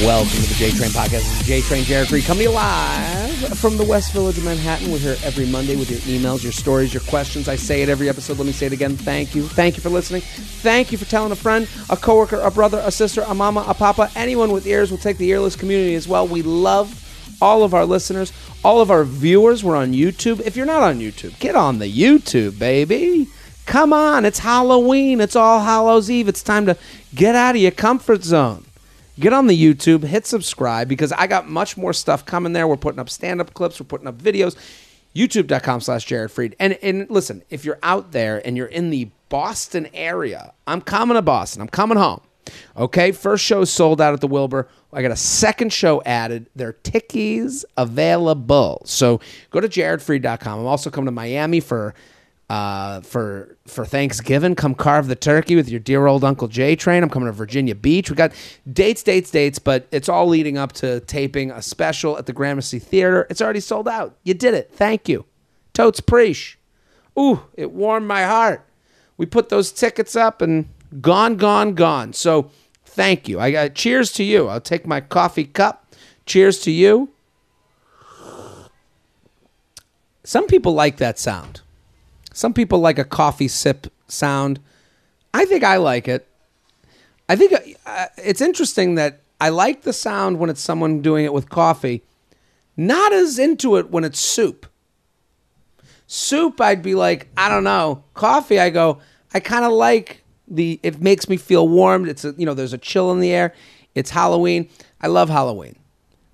Welcome to the JTrain podcast. JTrain, Jared Freid, coming to you live from the West Village of Manhattan. We're here every Monday with your emails, your stories, your questions. I say it every episode. Let me say it again. Thank you. Thank you for listening. Thank you for telling a friend, a coworker, a brother, a sister, a mama, a papa. Anyone with ears will take the earless community as well. We love all of our listeners, all of our viewers. We're on YouTube. If you're not on YouTube, get on the YouTube, baby. Come on. It's Halloween. It's All Hallows Eve. It's time to get out of your comfort zone. Get on the YouTube, hit subscribe, because I got much more stuff coming there. We're putting up stand-up clips. We're putting up videos. YouTube.com/Jared Freid. And listen, if you're out there and you're in the Boston area, I'm coming to Boston. I'm coming home. Okay? First show is sold out at the Wilbur. I got a second show added. There are tickets available. So go to jaredfreid.com. I'm also coming to Miami for Thanksgiving. Come carve the turkey with your dear old Uncle JTrain. I'm coming to Virginia Beach. We got dates, but it's all leading up to taping a special at the Gramercy Theater. It's already sold out. You did it. Thank you. Totes preach. Ooh, it warmed my heart. We put those tickets up and gone. So thank you. I got cheers to you. I'll take my coffee cup. Cheers to you. Some people like that sound. Some people like a coffee sip sound. I think I like it. I think it's interesting that I like the sound when it's someone doing it with coffee. Not as into it when it's soup. Soup, I'd be like, I don't know. Coffee, I go, I kind of like it makes me feel warmed. It's there's a chill in the air. It's Halloween. I love Halloween.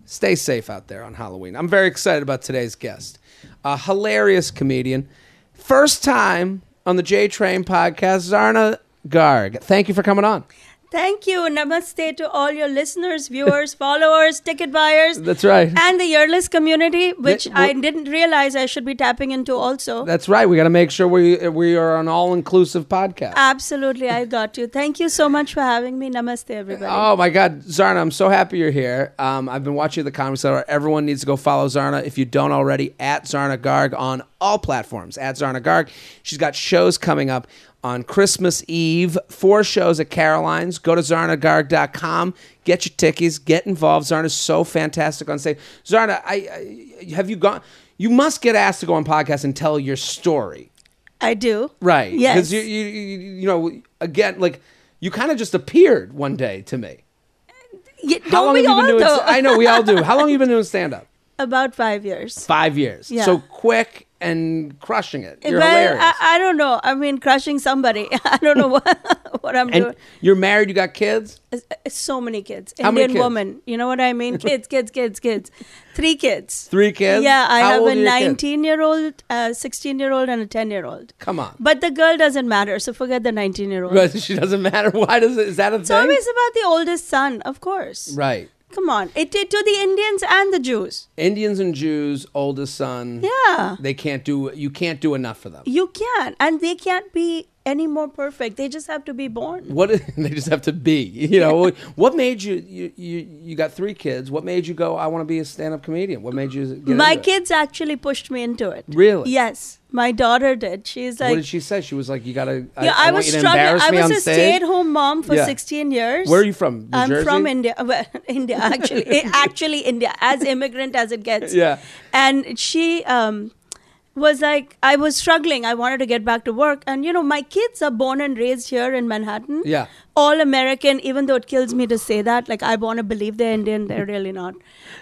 Stay safe out there on Halloween. I'm very excited about today's guest. A hilarious comedian. First time on the JTrain podcast, Zarna Garg. Thank you for coming on. Thank you. Namaste to all your listeners, viewers, followers, ticket buyers. That's right. And the earless community, which I didn't realize I should be tapping into also. That's right. We got to make sure we are an all-inclusive podcast. Absolutely. I got you. Thank you so much for having me. Namaste, everybody. Oh, my God. Zarna, I'm so happy you're here. I've been watching the Comedy Cellar. Everyone needs to go follow Zarna, if you don't already, at Zarna Garg on all platforms, at Zarna Garg. She's got shows coming up on Christmas Eve, 4 shows at Caroline's. Go to ZarnaGarg.com. Get your tickets. Get involved. Zarna's so fantastic on stage. Zarna, have you gone? You must get asked to go on podcasts and tell your story. I do. Right. Yes. Because you again, like, you kind of just appeared one day to me. How long have you been doing? I know, we all do. How long have you been doing stand-up? About 5 years. 5 years. Yeah. So quick and crushing it. You're hilarious. I don't know. I mean, crushing somebody. I don't know what I'm doing. You're married, you got kids? So many kids. How many Indian kids? woman. You know what I mean? Kids. 3 kids. 3 kids? Yeah, I How have old a are your kids? 19-year-old, a 16-year-old, and a 10-year-old. Come on. But the girl doesn't matter, so forget the 19-year-old. But she doesn't matter. Why does it? Is that a It's thing? always about the oldest son, of course. Right. Come on. To the Indians and the Jews. Indians and Jews, oldest son. Yeah. You can't do enough for them. You can. And they can't be any more perfect. They just have to be born. They just have to be. What made you got 3 kids. What made you go, I want to be a stand-up comedian? What made you get My into it? kids actually pushed me into it. Really? Yes. My daughter did. She's like, what did she say? She was like, you got to, I was want you to struggling. embarrass I me was on a stage? stay-at-home mom for Yeah. 16 years. Where are you from? New Jersey? I'm from India. Well, India, actually. Actually, India. As immigrant as it gets. Yeah. And she was like, I was struggling. I wanted to get back to work. And, my kids are born and raised here in Manhattan. Yeah. All American, even though it kills me to say that. Like, I want to believe they're Indian. They're really not.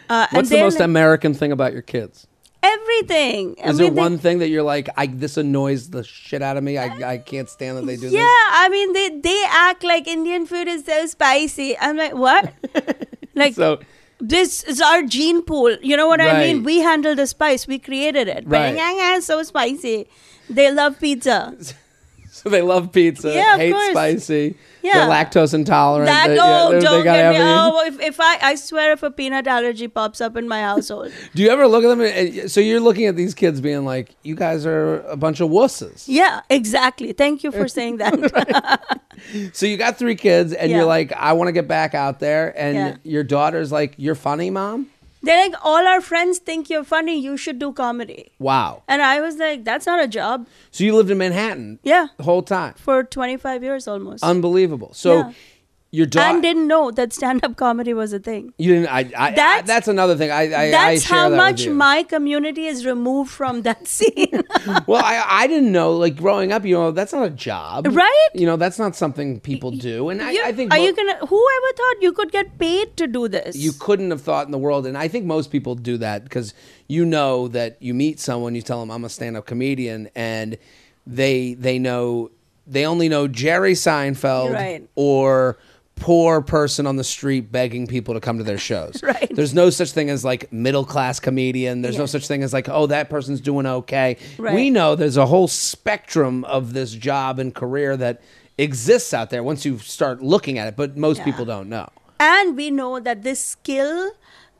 What's the most American thing about your kids? Everything. Is there one thing that you're like, this annoys the shit out of me? I can't stand that they do this. Yeah, I mean, they act like Indian food is so spicy. I'm like, what? Like, So, this is our gene pool. You know what I Right. mean? We handle the spice. We created it. Right. But so spicy. They love pizza. so they love pizza, Yeah, of hate course. spicy, Yeah. they're lactose intolerant. Don't they gotta get me. have If I swear if a peanut allergy pops up in my household. Do you ever look at them? So you're looking at these kids being like, you guys are a bunch of wusses. Yeah, exactly. Thank you for saying that. So you got 3 kids and Yeah. you're like, I want to get back out there. And Yeah. your daughter's like, you're funny, Mom? They're like, all our friends think you're funny. You should do comedy. Wow. And I was like, that's not a job. So you lived in Manhattan Yeah. the whole time? For 25 years almost. Unbelievable. So Yeah. Your daughter and didn't know that stand-up comedy was a thing. You didn't. That's another thing. That's share how that much with you. my community is removed from that scene. Well, I didn't know. Like growing up, that's not a job, Right? That's not something people do. And I think whoever thought you could get paid to do this? you couldn't have thought in the world. And I think most people do that because that you meet someone, you tell them I'm a stand-up comedian, and they only know Jerry Seinfeld Right. or poor person on the street begging people to come to their shows. Right. There's no such thing as like middle class comedian. There's no such thing as like, oh, that person's doing okay. Right. We know there's a whole spectrum of this job and career that exists out there once you start looking at it, but most people don't know. And we know that this skill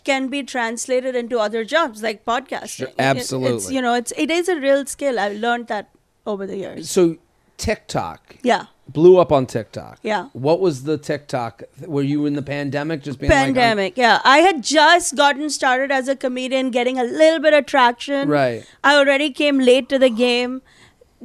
can be translated into other jobs like podcasting. Sure, absolutely. It is a real skill. I've learned that over the years. So TikTok. Yeah. Blew up on TikTok. Yeah. What was the TikTok? Were you in the pandemic just being Pandemic, yeah. I had just gotten started as a comedian, getting a little bit of traction. Right. I already came late to the game.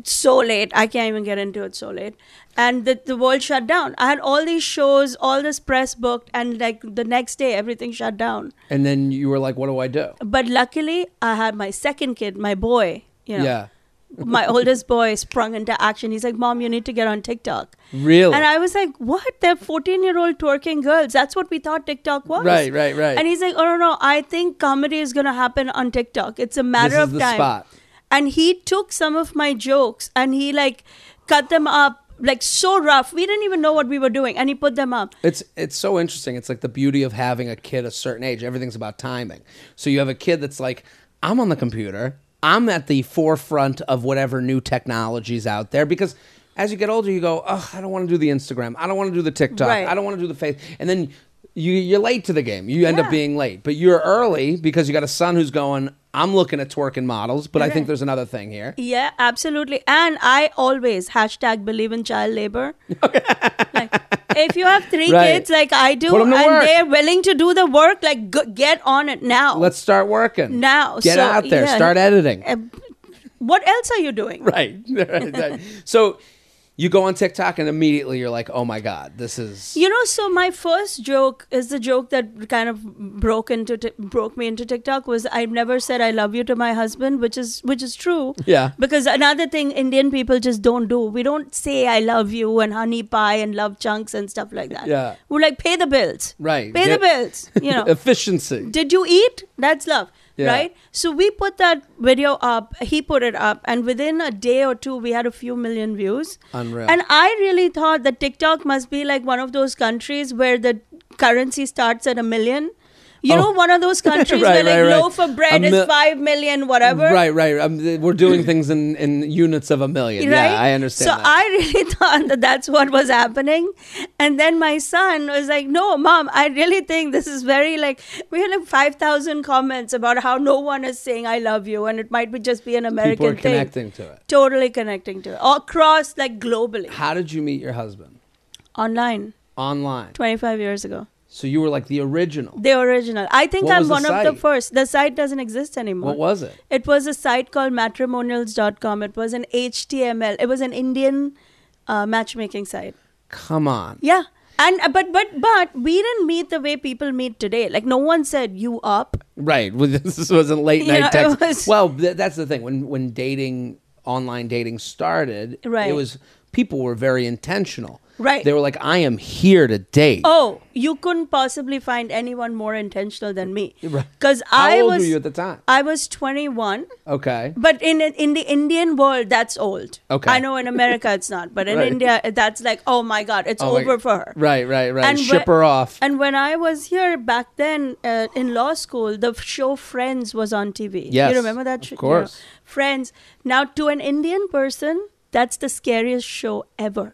So late. I can't even get into it, so late. And the world shut down. I had all these shows, all this press booked, and like the next day, everything shut down. And then you were like, what do I do? But luckily, I had my second kid, my boy, Yeah. My oldest boy sprung into action. He's like, Mom, you need to get on TikTok. Really? And I was like, what? They're 14-year-old twerking girls. That's what we thought TikTok was. Right. And he's like, oh, no. I think comedy is going to happen on TikTok. It's a matter of time. This is the spot. And he took some of my jokes and he like cut them up like so rough. We didn't even know what we were doing. And he put them up. It's so interesting. It's like the beauty of having a kid a certain age. Everything's about timing. So you have a kid that's like, I'm on the computer. I'm at the forefront of whatever new technology's out there, because as you get older, you go, oh, I don't want to do the Instagram. I don't want to do the TikTok. Right. I don't want to do the face. And then you're late to the game. You end up being late. But you're early because you got a son who's going, I'm looking at twerking models, but I think there's another thing here. Yeah, absolutely. And I always #believe in child labor. Like, if you have 3 kids like I do, and they're willing to do the work, like get on it now. Let's start working. Now. Get out there. Start editing. What else are you doing? Right. So you go on TikTok and immediately you're like, oh my God, this is... So my first joke is the joke that kind of broke me into TikTok was I've never said I love you to my husband, which is true. Yeah. Because another thing Indian people just don't do. We don't say I love you and honey pie and love chunks and stuff like that. Yeah. We're like, pay the bills. Right. Pay the bills. Efficiency. Did you eat? That's love. Yeah. Right? So we put that video up, he put it up, and within a day or two, we had a few million views. Unreal. And I really thought that TikTok must be like one of those countries where the currency starts at $1 million. One of those countries where loaf of bread is 5 million, whatever. Right. We're doing things in units of $1 million. Right? Yeah, I understand So that. I really thought that that's what was happening. And then my son was like, no, Mom, I really think this is very we had 5,000 comments about how no one is saying I love you. And it might just be an American People are thing. connecting to it. Totally connecting to it. Across, globally. How did you meet your husband? Online. 25 years ago. So you were like the original. The original. I think I'm one of the site? first. The site doesn't exist anymore. What was it? It was a site called matrimonials.com. It was an HTML. It was an Indian matchmaking site. Come on. Yeah. And but we didn't meet the way people meet today. Like no one said you up. Right. Well, this wasn't late night text. Was... Well, that's the thing. When online dating started, right. It was people were very intentional. Right. They were like, I am here to date. Oh, you couldn't possibly find anyone more intentional than me. Right. Because How old were you at the time? I was 21. Okay. But in the Indian world, that's old. Okay. I know in America it's not. But in India, that's like, oh my God, it's over for her. Right. And ship her off. And when I was here back then in law school, the show Friends was on TV. Yes. You remember that show? Of course. Friends. Now, to an Indian person, that's the scariest show ever.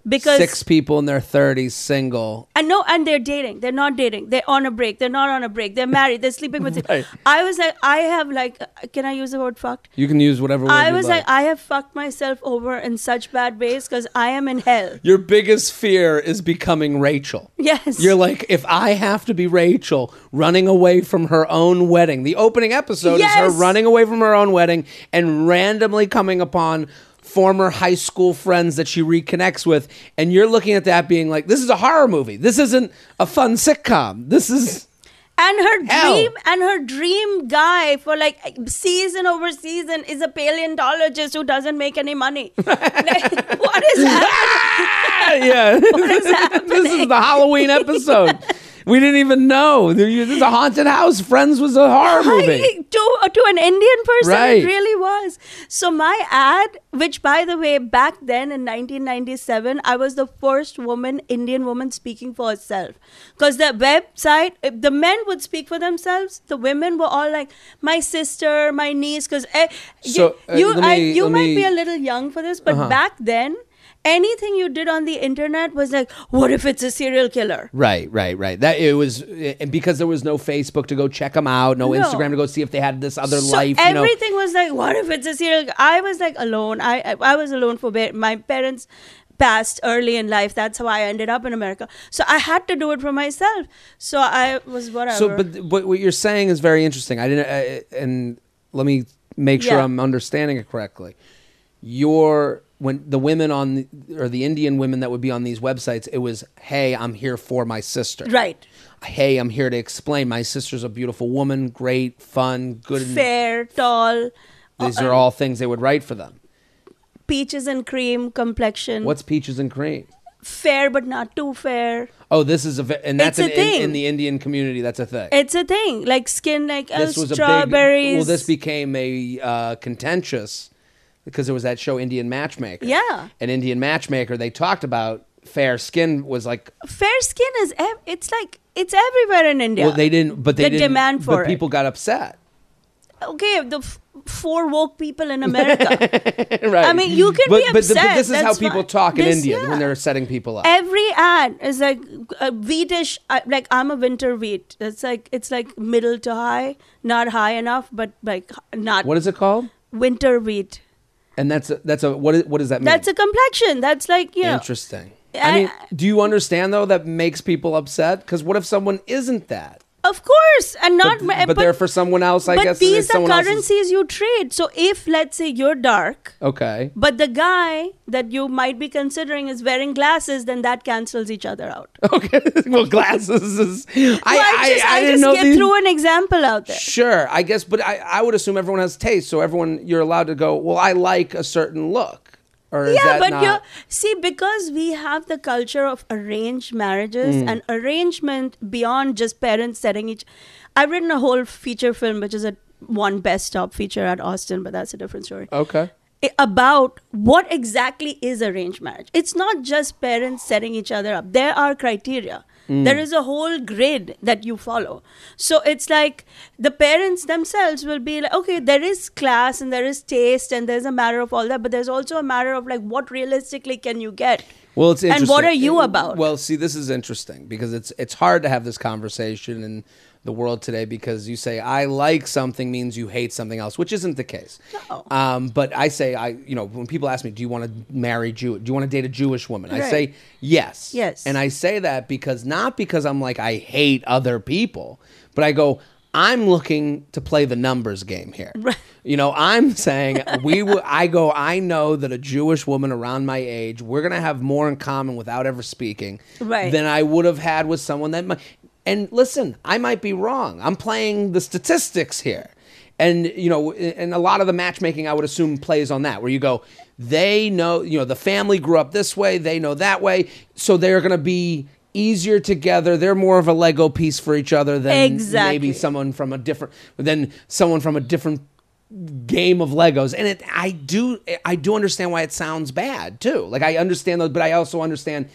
Because 6 people in their 30s, single. And they're dating. They're not dating. They're on a break. They're not on a break. They're married. They're sleeping with. Right. I was like, can I use the word fucked? You can use whatever word I was like, I have fucked myself over in such bad ways because I am in hell. Your biggest fear is becoming Rachel. Yes. You're like, if I have to be Rachel running away from her own wedding. The opening episode is her running away from her own wedding and randomly coming upon former high school friends that she reconnects with, and you're looking at that being like, this is a horror movie. This isn't a fun sitcom. This is And her dream guy for like season over season is a paleontologist who doesn't make any money. Like, what is happening? Yeah. What is happening? This is the Halloween episode. We didn't even know. This is a haunted house. Friends was a horror movie. To an Indian person, Right. it really was. So my ad, which by the way, back then in 1997, I was the first Indian woman speaking for herself. Because the website, the men would speak for themselves. The women were all like, my sister, my niece. Because you might be a little young for this, but back then, anything you did on the internet was like, what if it's a serial killer? Right. That it was, and because there was no Facebook to go check them out, no Instagram to go see if they had this other life. Everything was like, what if it's a serial killer? I was like alone. I was alone for my parents passed early in life. That's how I ended up in America. So I had to do it for myself. So I was whatever. So, but what you're saying is very interesting. And let me make sure I'm understanding it correctly. When the women or the Indian women that would be on these websites, it was, hey, I'm here for my sister. Right. Hey, I'm here to explain. My sister's a beautiful woman, great, fun, good. Fair, tall. These are all things they would write for them. Peaches and cream complexion. What's peaches and cream? Fair, but not too fair. Oh, this is and that's It's a thing. In the Indian community. That's a thing. It's a thing. Like skin like This was strawberries. this became a contentious because there was that show Indian Matchmaker. Yeah. An Indian Matchmaker, they talked about fair skin was like... Fair skin is... It's everywhere in India. Well, they didn't... But they didn't... demand for but people got upset. Okay, the four woke people in America. Right. I mean, you can be upset. But this is how That's people fine. talk in India when they're setting people up. Every ad is like wheatish. Like I'm a winter wheat. It's like middle to high, not high enough, but like not. What is it called? Winter wheat. And what does that mean? That's a complexion. That's like Interesting. I mean, do you understand though that makes people upset? Because what if someone isn't that? Of course, and not. But they're for someone else, I guess. But these are currencies you trade. So if, let's say, you're dark, okay, but the guy that you might be considering is wearing glasses, then that cancels each other out. Okay, well, glasses is. I didn't know threw an example out there. Sure, I guess, but I would assume everyone has taste, so you're allowed to go. Well, I like a certain look. Or is that not... because we have the culture of arranged marriages and arrangement beyond just parents setting each... I've written a whole feature film, which is one best top feature at Austin, but that's a different story. Okay. About what exactly is arranged marriage. It's not just parents setting each other up. There are criteria. There is a whole grid that you follow. So it's like the parents themselves will be like, okay, there is class and there is taste and there's a matter of all that, but there's also a matter of like what realistically can you get? Well, it's interesting. And what are you about? Well, see, this is interesting because it's hard to have this conversation in the world today because you say I like something means you hate something else, which isn't the case. No. But I say when people ask me, do you want to marry Jew? Do you want to date a Jewish woman? Right. I say yes. Yes. And I say that not because I'm like I hate other people, but I go I'm looking to play the numbers game here. Right. I'm saying I know that a Jewish woman around my age, we're going to have more in common without ever speaking than I would have had with someone that might. And listen, I might be wrong. I'm playing the statistics here. And, and a lot of the matchmaking, I would assume, plays on that, where you go, they know, the family grew up this way, they know that way, so they're going to be easier together. They're more of a Lego piece for each other than maybe someone from a different game of Legos. And I do understand why it sounds bad too. Like I understand those, but I also understand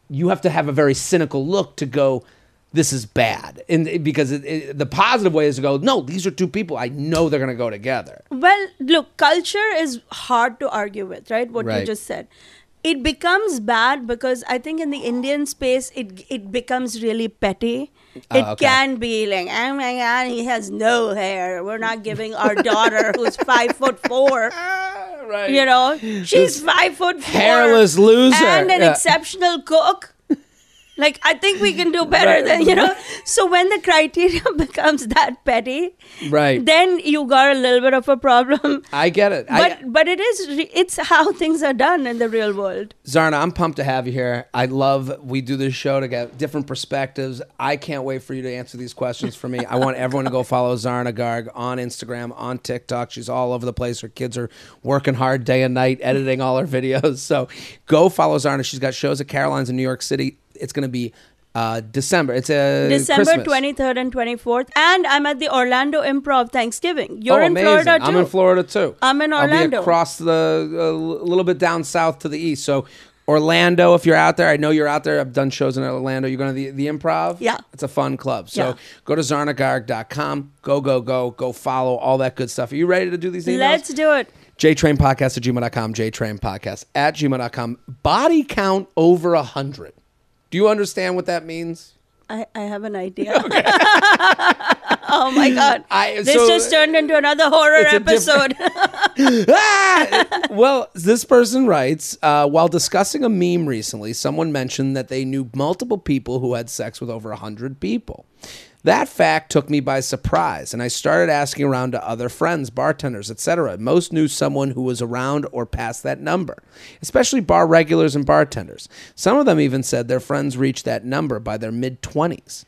you have to have a very cynical look to go, this is bad. And because the positive way is to go, no, these are two people. I know they're going to go together. Well, look, culture is hard to argue with, right? What you just said. It becomes bad because I think in the Indian space, it becomes really petty. It can be like, oh my God, he has no hair. We're not giving our daughter who's 5'4". Right. She's 5'4", hairless loser, and an exceptional cook. Like, I think we can do better than. So when the criteria becomes that petty, then you got a little bit of a problem. I get it. But it's how things are done in the real world. Zarna, I'm pumped to have you here. We do this show to get different perspectives. I can't wait for you to answer these questions for me. I want everyone to go follow Zarna Garg on Instagram, on TikTok. She's all over the place. Her kids are working hard day and night, editing all her videos. So go follow Zarna. She's got shows at Caroline's in New York City. It's going to be December. It's December Christmas. 23rd and 24th. And I'm at the Orlando Improv Thanksgiving. You're in amazing. Florida too. I'm in Florida too. I'm in Orlando. I'll be across a little bit down south to the east. So Orlando, if you're out there, I know you're out there. I've done shows in Orlando. You're going to the Improv? Yeah. It's a fun club. So go to zarnagarg.com. Go follow all that good stuff. Are you ready to do these emails? Let's do it. JTrainPodcast@gmail.com. JTrainPodcast@gmail.com. Body count over 100. Do you understand what that means? I have an idea. Okay. Oh my God. This just turned into another horror episode. Well, this person writes, while discussing a meme recently, someone mentioned that they knew multiple people who had sex with over 100 people. That fact took me by surprise, and I started asking around to other friends, bartenders, etc. Most knew someone who was around or past that number, especially bar regulars and bartenders. Some of them even said their friends reached that number by their mid-20s.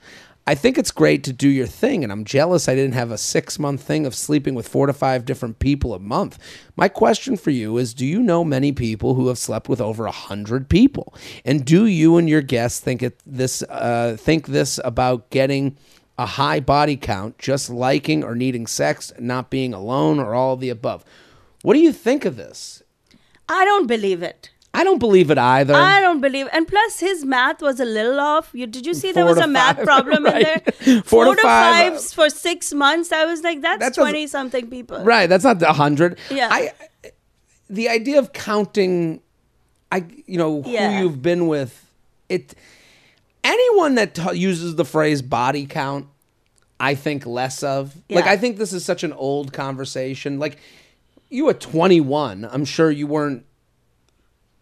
I think it's great to do your thing, and I'm jealous I didn't have a 6-month thing of sleeping with 4 to 5 different people a month. My question for you is, do you know many people who have slept with over 100 people? And do you and your guests think this about getting a high body count, just liking or needing sex, not being alone, or all of the above? What do you think of this? I don't believe it. I don't believe it either. I don't believe it. And plus, his math was a little off. Did you see there was a math problem in there? 4 to 5 for 6 months. I was like, that's 20-something people. Right. That's not 100. Yeah. The idea of counting, who you've been with, anyone that uses the phrase body count, I think less of. Yeah. Like, I think this is such an old conversation. Like, you at 21, I'm sure you weren't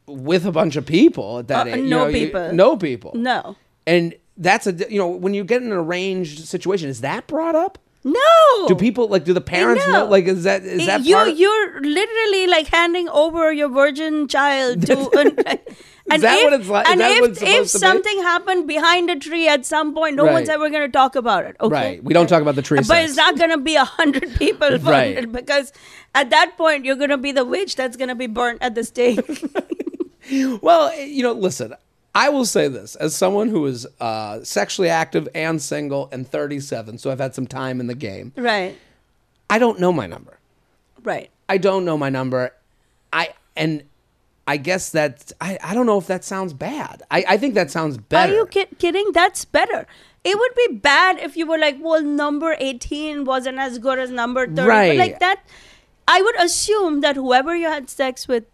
with a bunch of people at that age. No people. No people. No. And that's when you get in an arranged situation, is that brought up? No. Do people, do the parents know? Like, is that You're literally like handing over your virgin child to... Is that what it's like? And if something happened behind a tree at some point, no one's ever going to talk about it. Okay? Right. We don't talk about the tree But sex. it's not going to be 100 people. Right. Because at that point, you're going to be the witch that's going to be burnt at the stake. Well, listen, I will say this. As someone who is sexually active and single and 37, so I've had some time in the game. Right. I don't know my number. Right. I don't know my number. I guess that I don't know if that sounds bad. I think that sounds better. Are you kidding? That's better. It would be bad if you were like, well, number 18 wasn't as good as number 30. Right. But like that, I would assume that whoever you had sex with,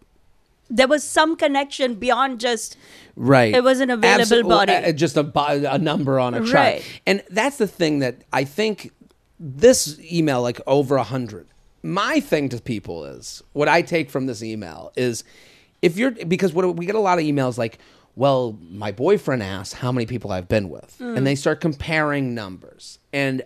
there was some connection beyond just it was an available body. Just a number on a chart. Right. And that's the thing that I think this email, like over 100, my thing to people is, what I take from this email is, because we get a lot of emails like, well, my boyfriend asked how many people I've been with, and they start comparing numbers. And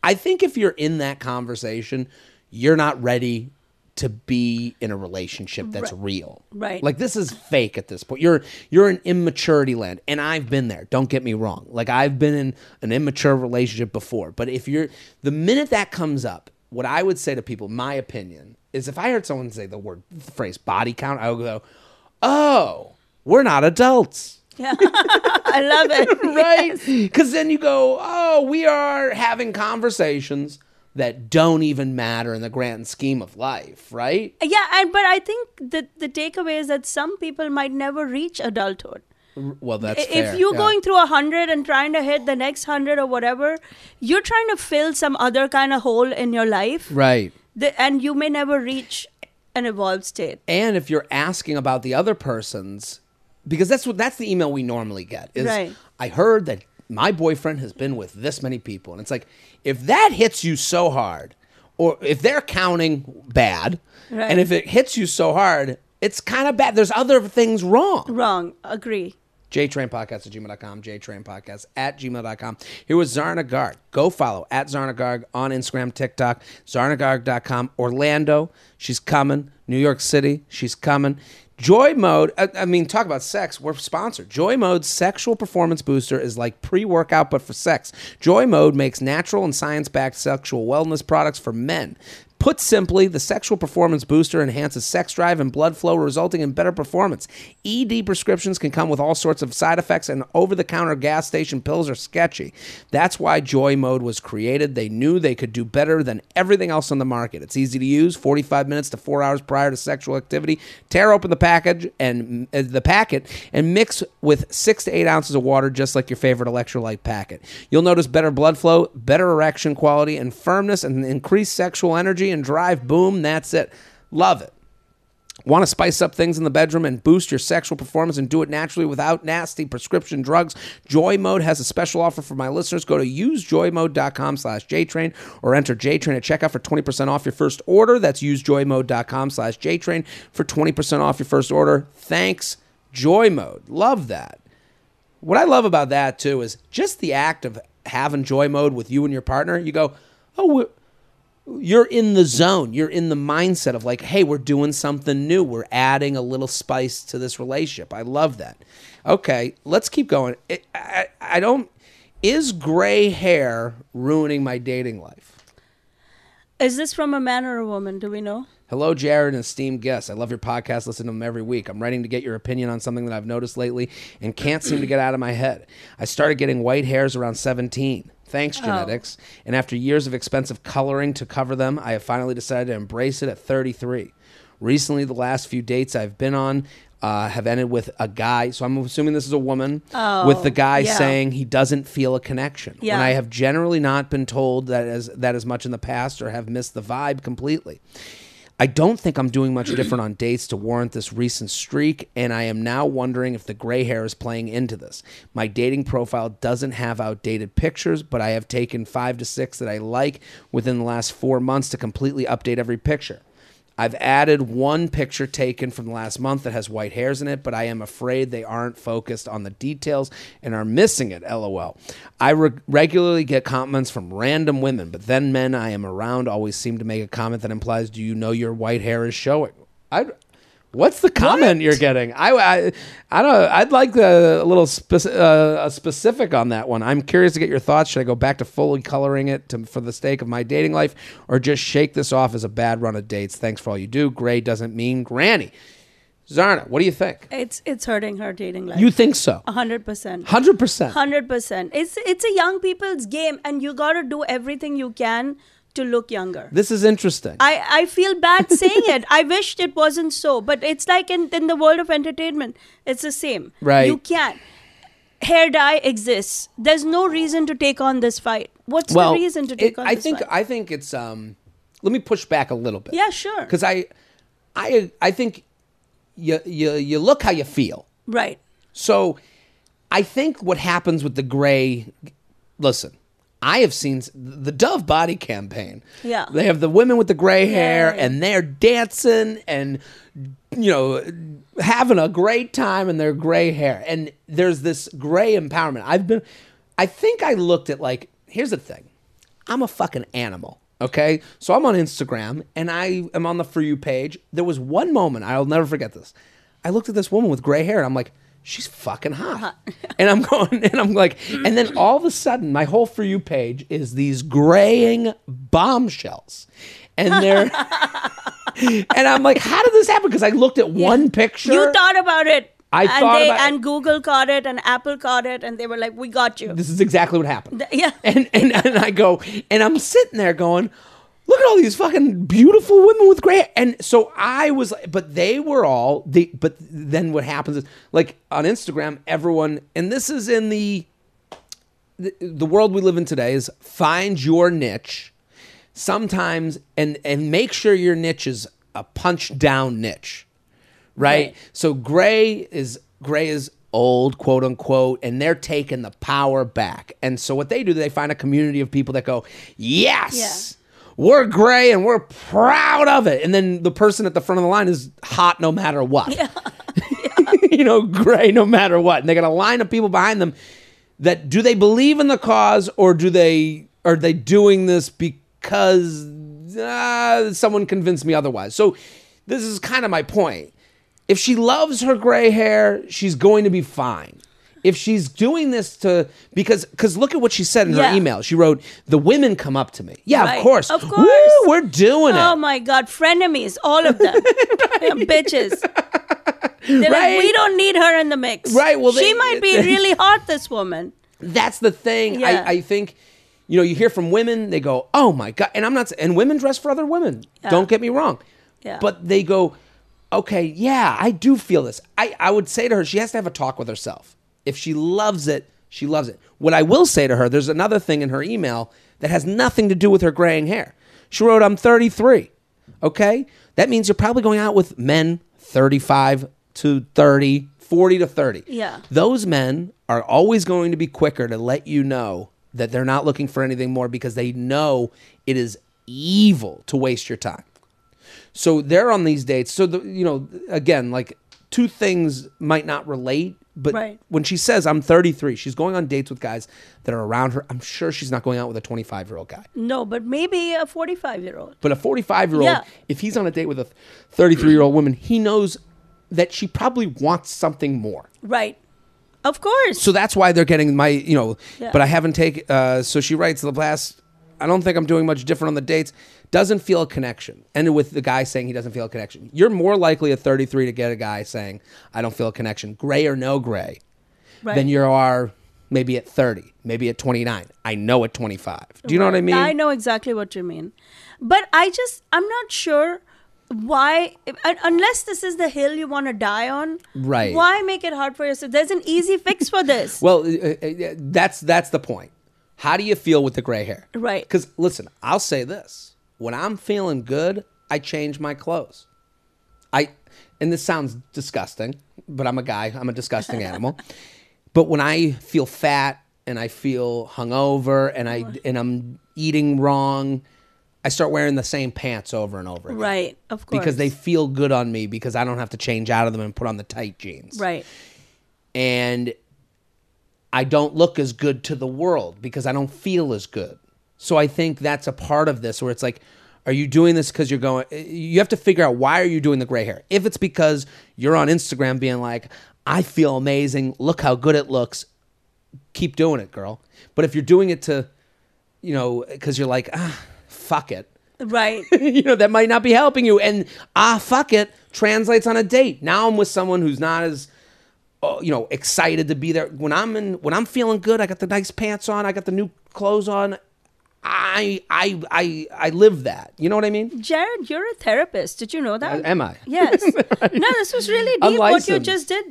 I think if you're in that conversation, you're not ready to be in a relationship that's real. Right. Like, this is fake at this point. You're in immaturity land, and I've been there. Don't get me wrong. Like, I've been in an immature relationship before. But the minute that comes up, what I would say to people, my opinion, is if I heard someone say the phrase body count, I would go, oh, we're not adults. Yeah. I love it. Right? Because then you go, oh, we are having conversations that don't even matter in the grand scheme of life, right? Yeah, but I think the takeaway is that some people might never reach adulthood. Well, that's fair. If you're going through 100 and trying to hit the next 100 or whatever, you're trying to fill some other kind of hole in your life. Right. And you may never reach an evolved state. And if you're asking about the other person's, because that's the email we normally get, is I heard that my boyfriend has been with this many people. And it's like, if that hits you so hard, or if they're counting bad, and if it hits you so hard, it's kind of bad. There's other things wrong. Wrong. Agree. JTrainPodcast@gmail.com, JTrainPodcast@gmail.com. Here was Zarna Garg. Go follow @Zarna Garg on Instagram, TikTok, ZarnaGarg.com. Orlando, she's coming. New York City, she's coming. Joy Mode, I mean, talk about sex. We're sponsored. Joy Mode's sexual performance booster is like pre-workout, but for sex. Joy Mode makes natural and science-backed sexual wellness products for men. Put simply, the sexual performance booster enhances sex drive and blood flow, resulting in better performance. ED prescriptions can come with all sorts of side effects, and over-the-counter gas station pills are sketchy. That's why Joy Mode was created. They knew they could do better than everything else on the market. It's easy to use, 45 minutes to 4 hours prior to sexual activity. Tear open the packet and mix with 6 to 8 ounces of water, just like your favorite electrolyte packet. You'll notice better blood flow, better erection quality and firmness, and increased sexual energy and drive. Boom, that's it. Love it. Want to spice up things in the bedroom and boost your sexual performance and do it naturally without nasty prescription drugs? Joy Mode has a special offer for my listeners. Go to usejoymode.com/JTrain or enter JTrain at checkout for 20% off your first order. That's usejoymode.com/JTrain for 20% off your first order. Thanks, Joy Mode. Love that. What I love about that, too, is just the act of having Joy Mode with you and your partner. You go, oh, you're in the zone. You're in the mindset of like, hey, we're doing something new. We're adding a little spice to this relationship. I love that. Okay, let's keep going. Is gray hair ruining my dating life? Is this from a man or a woman? Do we know? Hello, Jared, and esteemed guests. I love your podcast. Listen to them every week. I'm writing to get your opinion on something that I've noticed lately and can't seem to get out of my head. I started getting white hairs around 17. Thanks, genetics. And after years of expensive coloring to cover them, I have finally decided to embrace it at 33. Recently, the last few dates I've been on have ended with a guy, so I'm assuming this is a woman, with the guy saying he doesn't feel a connection. When I have generally not been told that as much in the past or have missed the vibe completely. I don't think I'm doing much different on dates to warrant this recent streak, and I am now wondering if the gray hair is playing into this. My dating profile doesn't have outdated pictures, but I have taken 5 to 6 that I like within the last 4 months to completely update every picture. I've added one picture taken from the last month that has white hairs in it, but I am afraid they aren't focused on the details and are missing it, LOL. I regularly get comments from random women, but then men I am around always seem to make a comment that implies, do you know your white hair is showing? What's the comment you're getting? I don't know. I'd like a little specific on that one. I'm curious to get your thoughts. Should I go back to fully coloring it for the sake of my dating life, or just shake this off as a bad run of dates? Thanks for all you do. Gray doesn't mean granny. Zarna, what do you think? It's hurting her dating life. You think so? 100%. 100%. 100%. It's a young people's game, and you got to do everything you can to look younger. This is interesting. I feel bad saying it. I wished it wasn't so, but it's like in the world of entertainment, it's the same. Right. You can't. Hair dye exists. There's no reason to take on this fight. What's the reason to take on this fight? I think it's let me push back a little bit. Yeah, sure. Because I think you look how you feel. Right. So I think what happens with the gray, listen, I have seen the Dove body campaign. Yeah. They have the women with the gray hair and they're dancing and, having a great time in their gray hair. And there's this gray empowerment. I think I looked at here's the thing. I'm a fucking animal. Okay. So I'm on Instagram and I am on the For You page. There was one moment, I'll never forget this. I looked at this woman with gray hair and I'm like, she's fucking hot. And and then all of a sudden, my whole For You page is these graying bombshells. And they're, and I'm like, how did this happen? Because I looked at one picture. You thought about it. And Google caught it and Apple caught it and they were like, we got you. This is exactly what happened. Yeah. And I go, and I'm sitting there going, look at all these fucking beautiful women with gray hair. And so I was, but they were all, but then what happens is, on Instagram, everyone, and this is in the world we live in today, is find your niche sometimes and make sure your niche is a punch down niche, right? So gray is old, quote unquote, and they're taking the power back. And so what they do, they find a community of people that go, yes, we're gray and we're proud of it. And then the person at the front of the line is hot no matter what. gray no matter what. And they got a line of people behind them that do they believe in the cause or are they doing this because someone convinced me otherwise? So this is kind of my point. If she loves her gray hair, she's going to be fine. If she's doing this because look at what she said in her email. She wrote, the women come up to me. Yeah, right. Of course. Of course. Woo, we're doing it. Oh my God. Frenemies, all of them. Bitches. They're like, we don't need her in the mix. Right. Well, she might be really hot, this woman. That's the thing. Yeah. I think, you hear from women, they go, oh my God. And women dress for other women. Yeah. Don't get me wrong. Yeah. But they go, okay, yeah, I do feel this. I would say to her, she has to have a talk with herself. If she loves it, she loves it. What I will say to her, there's another thing in her email that has nothing to do with her graying hair. She wrote, I'm 33. Okay? That means you're probably going out with men 35 to 30, 40 to 30. Yeah. Those men are always going to be quicker to let you know that they're not looking for anything more because they know it is evil to waste your time. So they're on these dates. So, again, like two things might not relate. But when she says, I'm 33, she's going on dates with guys that are around her. I'm sure she's not going out with a 25-year-old guy. No, but maybe a 45-year-old. But a 45-year-old, if he's on a date with a 33-year-old woman, he knows that she probably wants something more. Right. Of course. So that's why they're getting but I haven't taken, so she writes, I don't think I'm doing much different on the dates. Doesn't feel a connection. And with the guy saying he doesn't feel a connection. You're more likely at 33 to get a guy saying, I don't feel a connection, gray or no gray, than you are maybe at 30, maybe at 29. I know at 25. Do you know what I mean? I know exactly what you mean. But I'm not sure why, unless this is the hill you want to die on, why make it hard for yourself? There's an easy fix for this. Well, that's the point. How do you feel with the gray hair? Right. Because, listen, I'll say this. When I'm feeling good, I change my clothes. And this sounds disgusting, but I'm a guy. I'm a disgusting animal. But when I feel fat and I feel hungover and I'm eating wrong, I start wearing the same pants over and over again. Right, of course. Because they feel good on me because I don't have to change out of them and put on the tight jeans. Right. And I don't look as good to the world because I don't feel as good. So I think that's a part of this where it's like, are you doing this because you have to figure out why are you doing the gray hair? If it's because you're on Instagram being like, I feel amazing, look how good it looks, keep doing it, girl. But if you're doing it to, because you're like, fuck it. Right. That might not be helping you. And fuck it translates on a date. Now I'm with someone who's not as excited to be there. When I'm feeling good, I got the nice pants on, I got the new clothes on. I live that. You know what I mean? Jared, you're a therapist. Did you know that? Am I? Yes. No, this was really deep what you just did.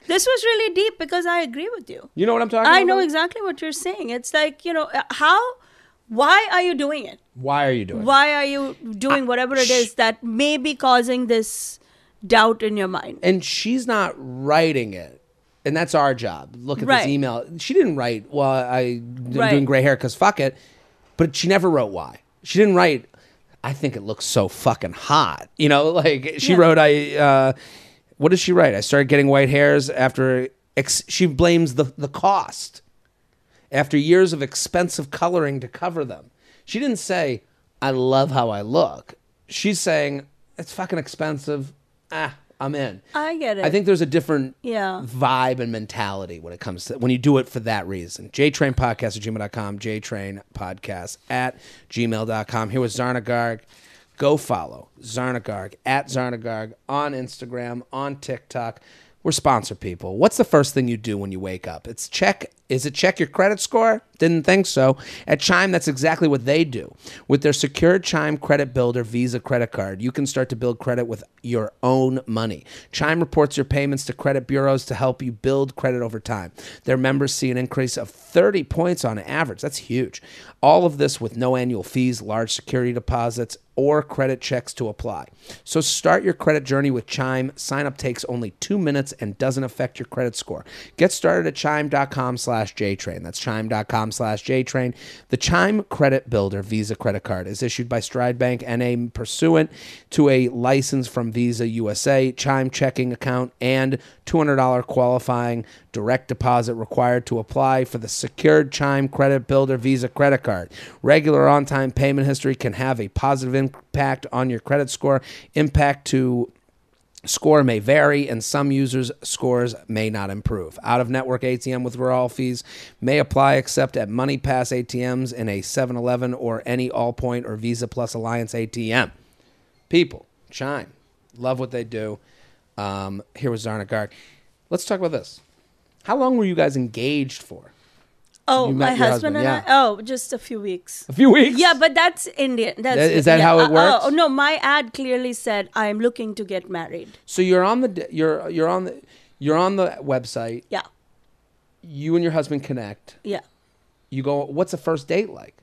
This was really deep because I agree with you. You know what I'm talking about? I know exactly what you're saying. It's like, why are you doing it? Why are you doing it? Why are you doing whatever it is that may be causing this doubt in your mind? And she's not writing it. And that's our job. Look at this email. She didn't write, well, I'm doing gray hair because fuck it. But she never wrote why. She didn't write, I think it looks so fucking hot. She wrote, what did she write? I started getting white hairs after, she blames the cost. After years of expensive coloring to cover them. She didn't say, I love how I look. She's saying, it's fucking expensive. I'm in. I get it. I think there's a different vibe and mentality when it comes to when you do it for that reason. JTrainPodcast@gmail.com, JTrainPodcast@gmail.com. Here with Zarna Garg. Go follow Zarna Garg @Zarna Garg on Instagram, on TikTok. We're sponsored people. What's the first thing you do when you wake up? Is it check your credit score? Didn't think so. At Chime, that's exactly what they do. With their secure Chime Credit Builder Visa credit card, you can start to build credit with your own money. Chime reports your payments to credit bureaus to help you build credit over time. Their members see an increase of 30 points on average. That's huge. All of this with no annual fees, large security deposits, or credit checks to apply. So start your credit journey with Chime. Sign up takes only 2 minutes and doesn't affect your credit score. Get started at chime.com/JTrain. That's chime.com chime.com/JTrain. The Chime Credit Builder Visa credit card is issued by Stride Bank NA pursuant to a license from Visa USA. Chime checking account and $200 qualifying direct deposit required to apply for the secured Chime Credit Builder Visa credit card. Regular on-time payment history can have a positive impact on your credit score. Impact to score may vary, and some users' scores may not improve. Out-of-network ATM withdrawal fees may apply except at MoneyPass ATMs in a 7-Eleven or any Allpoint or Visa Plus Alliance ATM. People, Chime, love what they do. Here was Zarna Garg. Let's talk about this. How long were you guys engaged for? Oh, my husband and I? Oh, just a few weeks. A few weeks? Yeah, but that's Indian. Is that how it works? Oh, no, my ad clearly said I'm looking to get married. So you're on the website. Yeah. You and your husband connect. Yeah. You go, what's a first date like?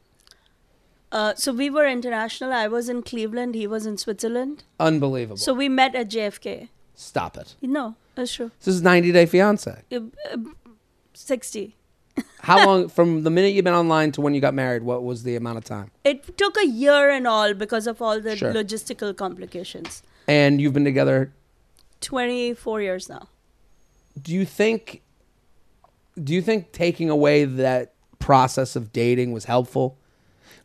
So we were international. I was in Cleveland. He was in Switzerland. Unbelievable. So we met at JFK. Stop it. No, that's true. This is 90 Day Fiance. 60. How long, from the minute you've been online to when you got married, what was the amount of time? It took a year and all because of all the Sure. logistical complications. And you've been together 24 years now. Do you think taking away that process of dating was helpful?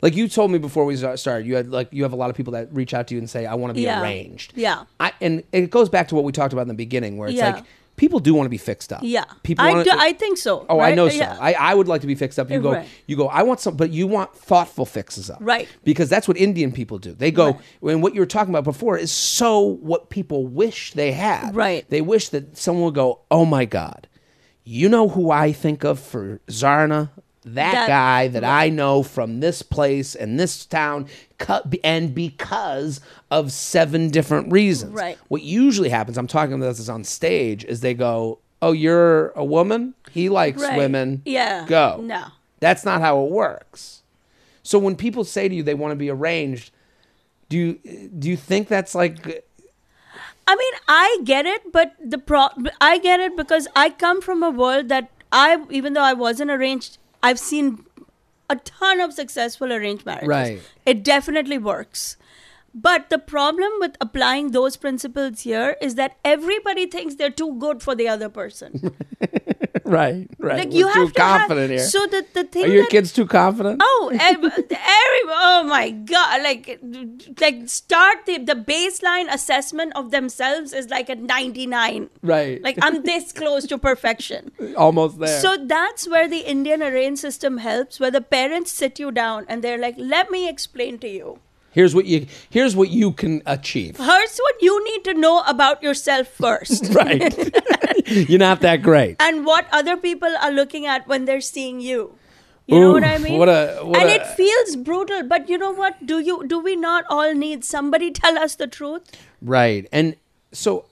Like you told me before we started, you have a lot of people that reach out to you and say, I want to be arranged. Yeah. And it goes back to what we talked about in the beginning, where it's Yeah. like people do want to be fixed up. Yeah. People I think so. Oh, right? I know so. Yeah. I would like to be fixed up. Right. You go, I want some, but you want thoughtful fixes up. Right. Because that's what Indian people do. They go, Right. and what you were talking about before is so what people wish they had. Right. They wish that someone would go, oh my God, you know who I think of for Zarna? That guy that I know from this place and this town, and because of 7 different reasons. Right. What usually happens, I'm talking about this on stage, is they go, oh, you're a woman? He likes women. Yeah. Go. No. That's not how it works. So when people say to you they want to be arranged, do you think that's like... I mean, I get it, but I get it because I come from a world that even though I wasn't arranged, I've seen a ton of successful arranged marriages. Right. It definitely works. But the problem with applying those principles here is that everybody thinks they're too good for the other person. Right. Like We're you too have to confident here. So the thing Are your kids too confident? Oh my God! Like start the baseline assessment of themselves is like at 99. Right. Like I'm this close to perfection. Almost there. So that's where the Indian arranged system helps, where the parents sit you down and they're like, "Let me explain to you. Here's what you can achieve." Here's what you need to know about yourself first." Right. You're not that great. And what other people are looking at when they're seeing you. You know what I mean? It feels brutal, but you know what? Do we not all need somebody tell us the truth? Right. And so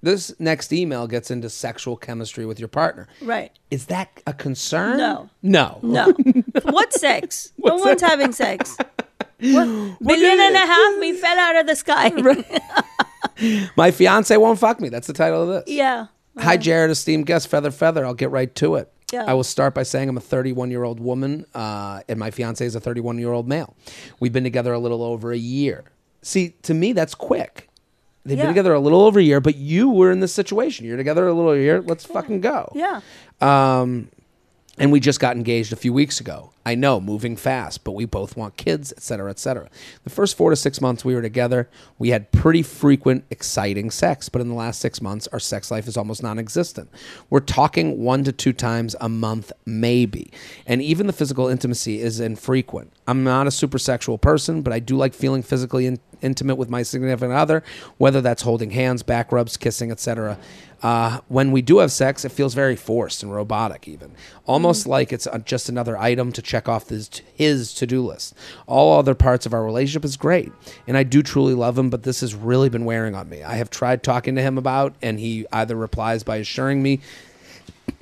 this next email gets into sexual chemistry with your partner. Right. Is that a concern? No. What sex? No one's having sex. $1.5 billion, we fell out of the sky. My fiance won't fuck me. That's the title of this. Yeah. Hi, Jared, esteemed guest, Feather. I'll get right to it. Yeah. I will start by saying I'm a 31-year-old woman, and my fiance is a 31-year-old male. We've been together a little over a year. See, to me, that's quick. They've been together a little over a year, but you were in this situation. You're together a little over a year. Let's fucking go. Yeah. And we just got engaged a few weeks ago. I know, moving fast, but we both want kids, et cetera, et cetera. The first 4 to 6 months we were together, we had pretty frequent, exciting sex. But in the last 6 months, our sex life is almost non-existent. We're talking 1 to 2 times a month, maybe. And even the physical intimacy is infrequent. I'm not a super sexual person, but I do like feeling physically intimate with my significant other, whether that's holding hands, back rubs, kissing, etc. When we do have sex, it feels very forced and robotic even. Almost like it's just another item to check off his to-do list. All other parts of our relationship is great, and I do truly love him, but this has really been wearing on me. I have tried talking to him about, and he either replies by assuring me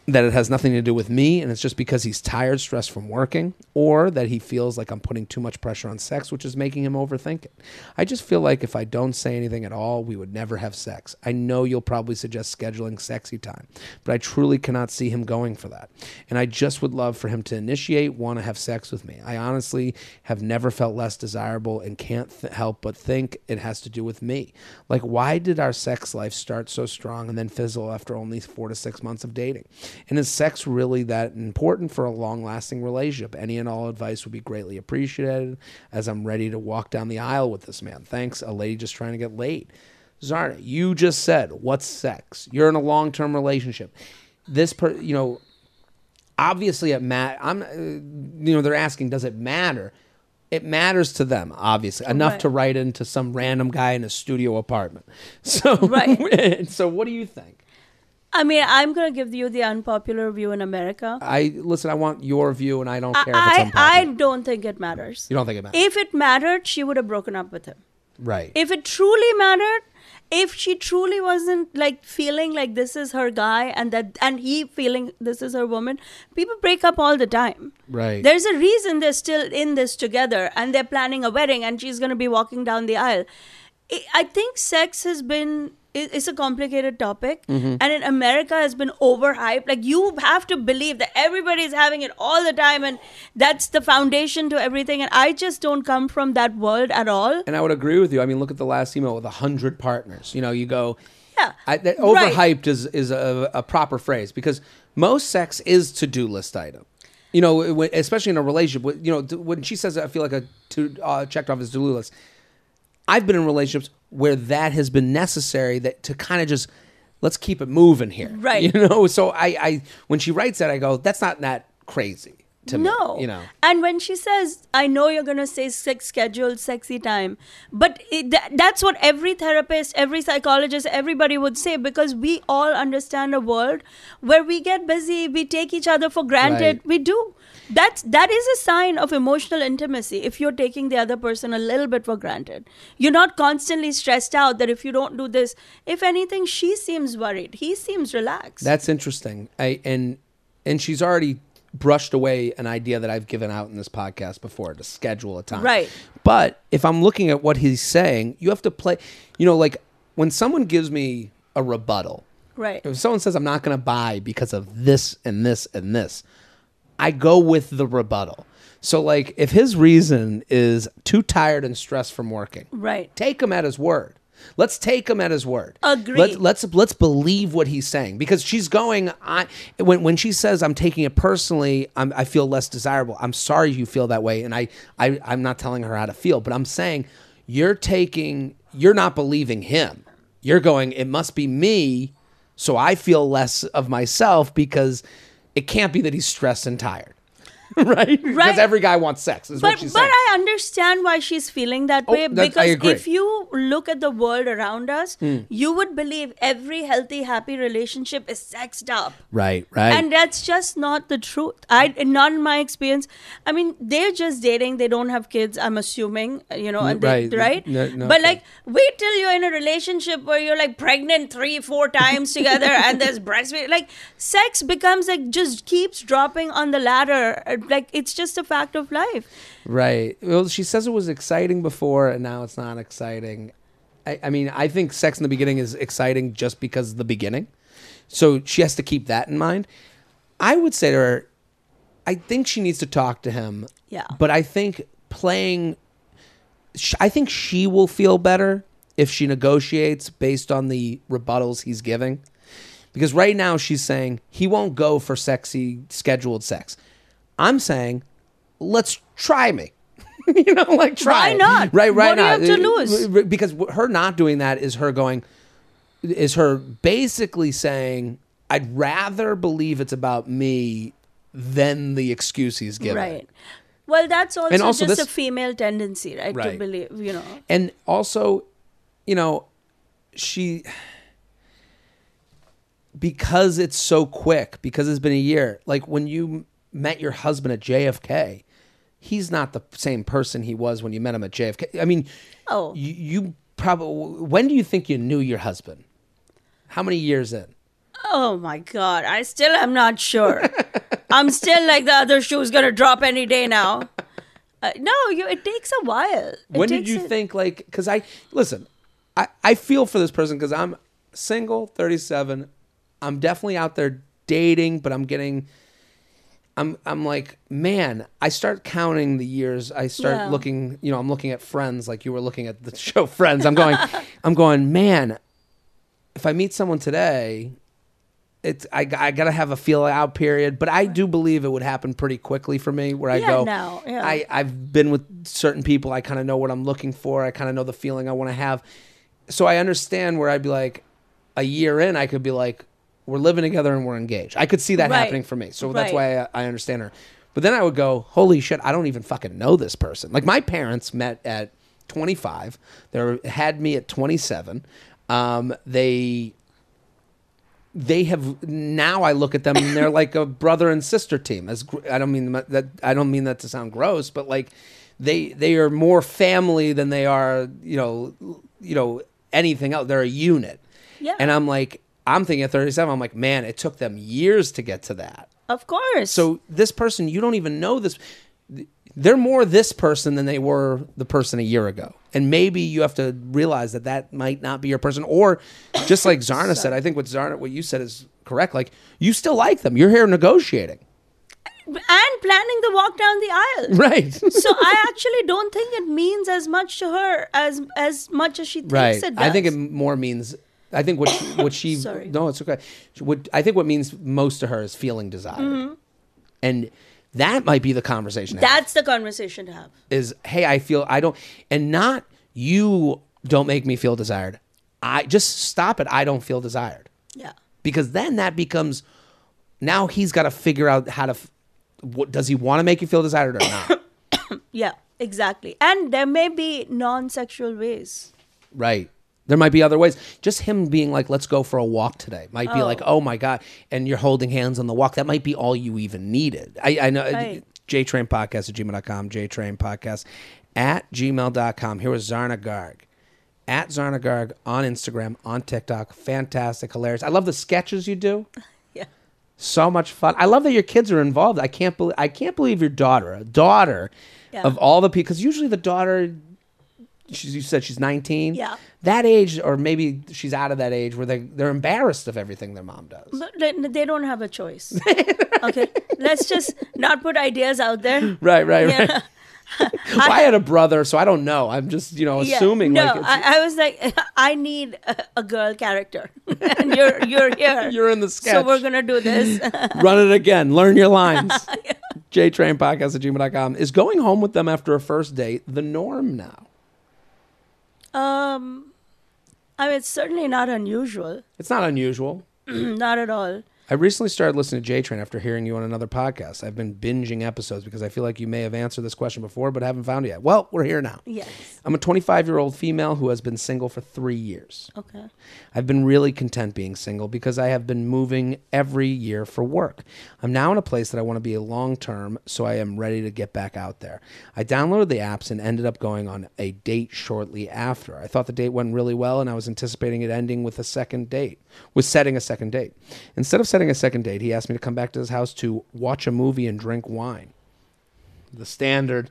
that it has nothing to do with me and it's just because he's tired, stressed from working, or that he feels like I'm putting too much pressure on sex, which is making him overthink it. I just feel like if I don't say anything at all, we would never have sex. I know you'll probably suggest scheduling sexy time, but I truly cannot see him going for that. And I just would love for him to initiate, want to have sex with me. I honestly have never felt less desirable and can't help but think it has to do with me. Like, why did our sex life start so strong and then fizzle after only 4 to 6 months of dating? And is sex really that important for a long-lasting relationship? Any and all advice would be greatly appreciated, as I'm ready to walk down the aisle with this man. Thanks, a lady just trying to get laid. Zarna, you just said, what's sex? You're in a long-term relationship. Obviously it they're asking, does it matter? It matters to them, obviously, enough to write into some random guy in a studio apartment. So, so what do you think? I mean, I'm going to give you the unpopular view in America. I want your view, and I don't care if it's unpopular. I don't think it matters. You don't think it matters? If it mattered, she would have broken up with him. Right. If it truly mattered, if she truly wasn't like feeling like this is her guy and he feeling this is her woman, people break up all the time. Right. There's a reason they're still in this together and they're planning a wedding and she's going to be walking down the aisle. I think sex has been... It's a complicated topic, and in America has been overhyped. Like, you have to believe that everybody's having it all the time, and that's the foundation to everything. And I just don't come from that world at all. And I would agree with you. I mean, look at the last email with 100 partners. You go, overhyped right. is a proper phrase, because most sex is to-do list item. Especially in a relationship. When she says, I feel like a checked off his to-do list. I've been in relationships where that has been necessary, that to kind of just, let's keep it moving here. Right. So I when she writes that, I go, that's not that crazy to me. No. And when she says, I know you're going to say scheduled sexy time, but that's what every therapist, every psychologist, everybody would say, because we all understand a world where we get busy, we take each other for granted. Right. We do. That is a sign of emotional intimacy if you're taking the other person a little bit for granted. You're not constantly stressed out that if you don't do this, if anything, she seems worried. He seems relaxed. That's interesting. And she's already brushed away an idea that I've given out in this podcast before, to schedule a time. Right. But if I'm looking at what he's saying, you have to play, like when someone gives me a rebuttal, right? If someone says, I'm not going to buy because of this and this and this, I go with the rebuttal. So, like, if his reason is too tired and stressed from working, right, take him at his word. Let's take him at his word. Agreed. Let's believe what he's saying, because she's going. When she says, I'm taking it personally, I feel less desirable. I'm sorry you feel that way, and I'm not telling her how to feel, but I'm saying you're not believing him. You're going, it must be me, so I feel less of myself, because it can't be that he's stressed and tired. Right? Because every guy wants sex, is what she's saying. But I understand why she's feeling that way. Because if you look at the world around us, you would believe every healthy, happy relationship is sexed up. Right. And that's just not the truth. Not in my experience. I mean, they're just dating. They don't have kids, I'm assuming, right? No, but like, wait till you're in a relationship where you're like pregnant 3-4 times together and there's breastfeeding. Like, sex becomes like, just keeps dropping on the ladder. Like, it's just a fact of life. Right. Well, she says it was exciting before and now it's not exciting. I mean, I think sex in the beginning is exciting just because of the beginning. So she has to keep that in mind. I would say to her, I think she needs to talk to him. Yeah. But I think she will feel better if she negotiates based on the rebuttals he's giving. Because right now she's saying he won't go for sexy scheduled sex. I'm saying, let's try me. Try. Why not? Right what now. What do you have to lose? Because her not doing that is her basically saying, I'd rather believe it's about me than the excuse he's giving. Right. Well, that's also just a female tendency, right? Right. To believe, And also, she... Because it's so quick, because it's been a year, like when you met your husband at JFK, he's not the same person he was when you met him at JFK. I mean, you probably, when do you think you knew your husband? How many years in? Oh my God. I still am not sure. I'm still like the other shoe's going to drop any day now. No, it takes a while. When did you think, like, because I feel for this person because I'm single, 37. I'm definitely out there dating, but I'm like, man, I start counting the years. I start looking, I'm looking at Friends like you were looking at the show Friends. I'm going, man, if I meet someone today, I got to have a feel out period, but I do believe it would happen pretty quickly for me where I've been with certain people. I kind of know what I'm looking for. I kind of know the feeling I want to have. So I understand where I'd be like a year in, I could be like, we're living together and we're engaged. I could see that happening for me. So that's why I understand her. But then I would go, holy shit, I don't even fucking know this person. Like my parents met at 25. They had me at 27. They have now. I look at them and they're like a brother and sister team. I don't mean that to sound gross, but like they are more family than they are anything else. They're a unit. Yeah. And I'm thinking at 37. I'm like, man, it took them years to get to that. Of course. So this person, you don't even know this. They're more this person than they were the person a year ago. And maybe you have to realize that might not be your person. Or just like Zarna said, I think what you said is correct. Like, you still like them. You're here negotiating. And planning the walk down the aisle. Right. So I actually don't think it means as much to her as much as she thinks it does. I think it more means... I think what she... Sorry. No, it's okay. I think what means most to her is feeling desired. Mm-hmm. And... that might be the conversation. That's the conversation to have. Is, hey, I don't, and not you don't make me feel desired. I just stop it. I don't feel desired. Yeah. Because then that becomes, now he's got to figure out how to, does he want to make you feel desired or not? Yeah, exactly. And there may be non-sexual ways. Right. There might be other ways. Just him being like, let's go for a walk today. Might be like, oh my God. And you're holding hands on the walk. That might be all you even needed. I know. Right. JTrain podcast at gmail.com. JTrain podcast at gmail.com. Here was Zarna Garg. At Zarna Garg on Instagram, on TikTok. Fantastic. Hilarious. I love the sketches you do. Yeah. So much fun. I love that your kids are involved. I can't believe your daughter, of all the people, because usually the daughter... you said she's 19. Yeah. That age, or maybe she's out of that age where they're embarrassed of everything their mom does. But they don't have a choice. Okay, let's just not put ideas out there. Right. Well, I had a brother, so I don't know. I'm just assuming. No, I was like, I need a girl character, and you're here. You're in the sketch. So we're gonna do this. Run it again. Learn your lines. Yeah. JTrain podcast at gmail.com. Is going home with them after a first date the norm now? I mean, it's certainly not unusual. It's not unusual. Not at all. I recently started listening to JTrain after hearing you on another podcast. I've been binging episodes because I feel like you may have answered this question before, but haven't found it yet. Well, we're here now. Yes. I'm a 25-year-old female who has been single for 3 years. Okay. I've been really content being single because I have been moving every year for work. I'm now in a place that I want to be a long-term, so I am ready to get back out there. I downloaded the apps and ended up going on a date shortly after. I thought the date went really well, and I was anticipating it ending with setting a second date. Instead of setting a second date, he asked me to come back to his house to watch a movie and drink wine. The standard.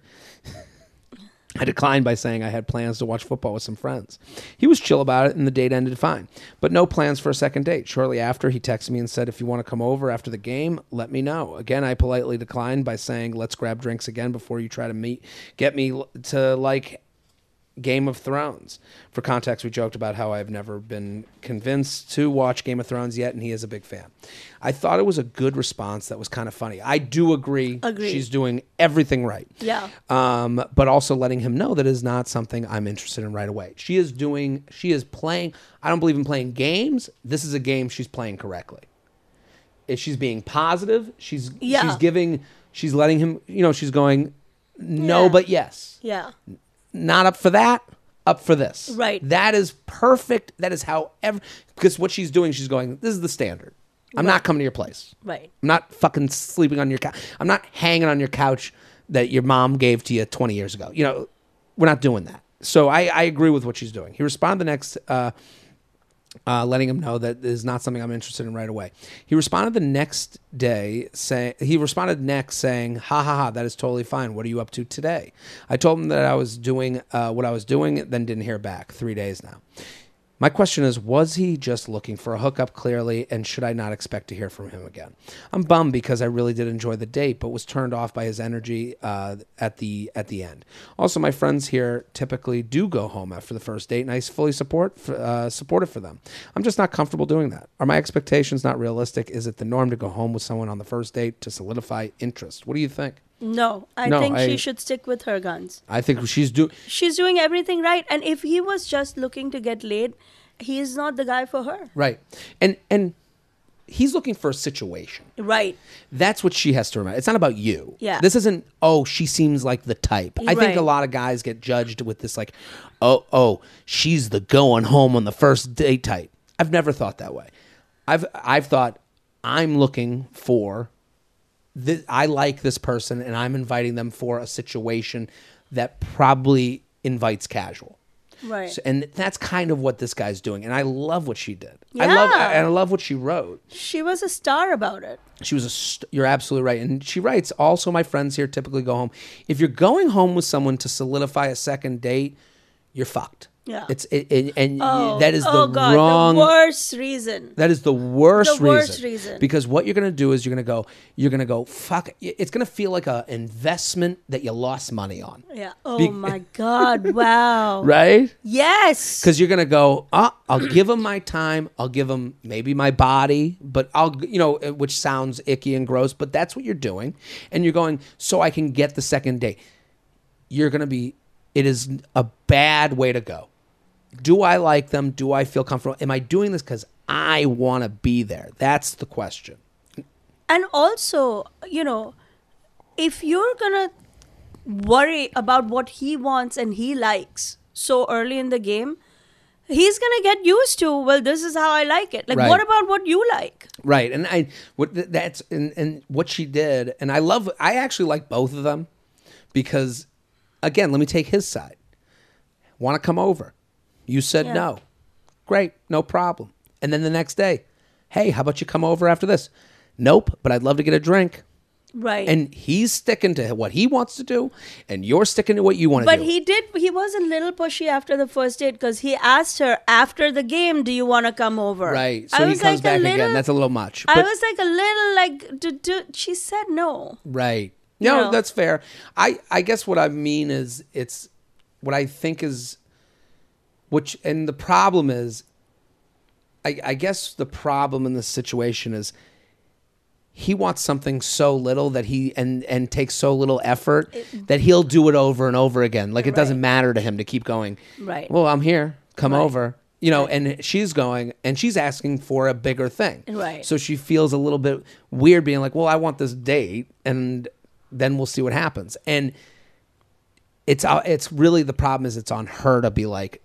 I declined by saying I had plans to watch football with some friends. He was chill about it, and the date ended fine, but no plans for a second date. Shortly after, he texted me and said, if you want to come over after the game, let me know. Again, I politely declined by saying, let's grab drinks again before you try to get me to like Game of Thrones. For context, we joked about how I've never been convinced to watch Game of Thrones yet, and he is a big fan. I thought it was a good response that was kind of funny. I do agree. She's doing everything right. Yeah. But also letting him know that is not something I'm interested in right away. She is playing, I don't believe in playing games. This is a game she's playing correctly. If she's being positive, she's letting him, she's going, no, but yes. Yeah. Not up for that, up for this. Right. That is perfect. That is because what she's doing, she's going, this is the standard. I'm not coming to your place. Right. I'm not fucking sleeping on your couch. I'm not hanging on your couch that your mom gave to you 20 years ago. We're not doing that. So I agree with what she's doing. He responded the next letting him know that is not something I'm interested in right away. He responded next saying, ha ha ha, that is totally fine. What are you up to today? I told him that I was doing what I was doing, then didn't hear back. 3 days now. My question is, was he just looking for a hookup clearly, and should I not expect to hear from him again? I'm bummed because I really did enjoy the date, but was turned off by his energy at the end. Also, my friends here typically do go home after the first date, and I fully support it for them. I'm just not comfortable doing that. Are my expectations not realistic? Is it the norm to go home with someone on the first date to solidify interest? What do you think? No, I think she should stick with her guns. I think she's doing everything right. And if he was just looking to get laid, he is not the guy for her. Right. And he's looking for a situation. Right. That's what she has to remember. It's not about you. Yeah. This isn't, she seems like the type. I think a lot of guys get judged with this like, she's the going home on the first date type. I've never thought that way. I've thought I'm looking for I like this person, and I'm inviting them for a situation that probably invites casual. Right. So, and that's kind of what this guy's doing. And I love what she did. Yeah. I love what she wrote. She was a star about it. She was you're absolutely right. And she writes, also, my friends here typically go home. If you're going home with someone to solidify a second date, you're fucked. Yeah. That is the worst reason. That is the worst reason. Because what you're going to do is you're going to go, fuck, it's going to feel like an investment that you lost money on. Yeah. Oh my God. Wow. Right? Yes. Because you're going to go, I'll give him my time. I'll give him maybe my body, but which sounds icky and gross, but that's what you're doing. And you're going, so I can get the second date. It is a bad way to go. Do I like them? Do I feel comfortable? Am I doing this because I want to be there? That's the question. And also, if you're going to worry about what he wants and he likes so early in the game, he's going to get used to, well, this is how I like it. Like, right. What about what you like? Right. And what she did, and I actually like both of them because, again, let me take his side. Want to come over? You said no. Great, no problem. And then the next day, hey, how about you come over after this? Nope, but I'd love to get a drink. Right. And he's sticking to what he wants to do, and you're sticking to what you want to do. But he was a little pushy after the first date because he asked her after the game, do you want to come over? Right. So he comes back again. That's a little much. I was like a little she said no. Right. No, that's fair. I guess what I mean is it's what I think is and the problem is I guess the problem in this situation is he wants something so little that and takes so little effort that he'll do it over and over again. Like it doesn't matter to him to keep going. Right. Well, I'm here. Come over. And she's going and she's asking for a bigger thing. Right. So she feels a little bit weird being like, well, I want this date and then we'll see what happens. And it's really the problem is it's on her to be like,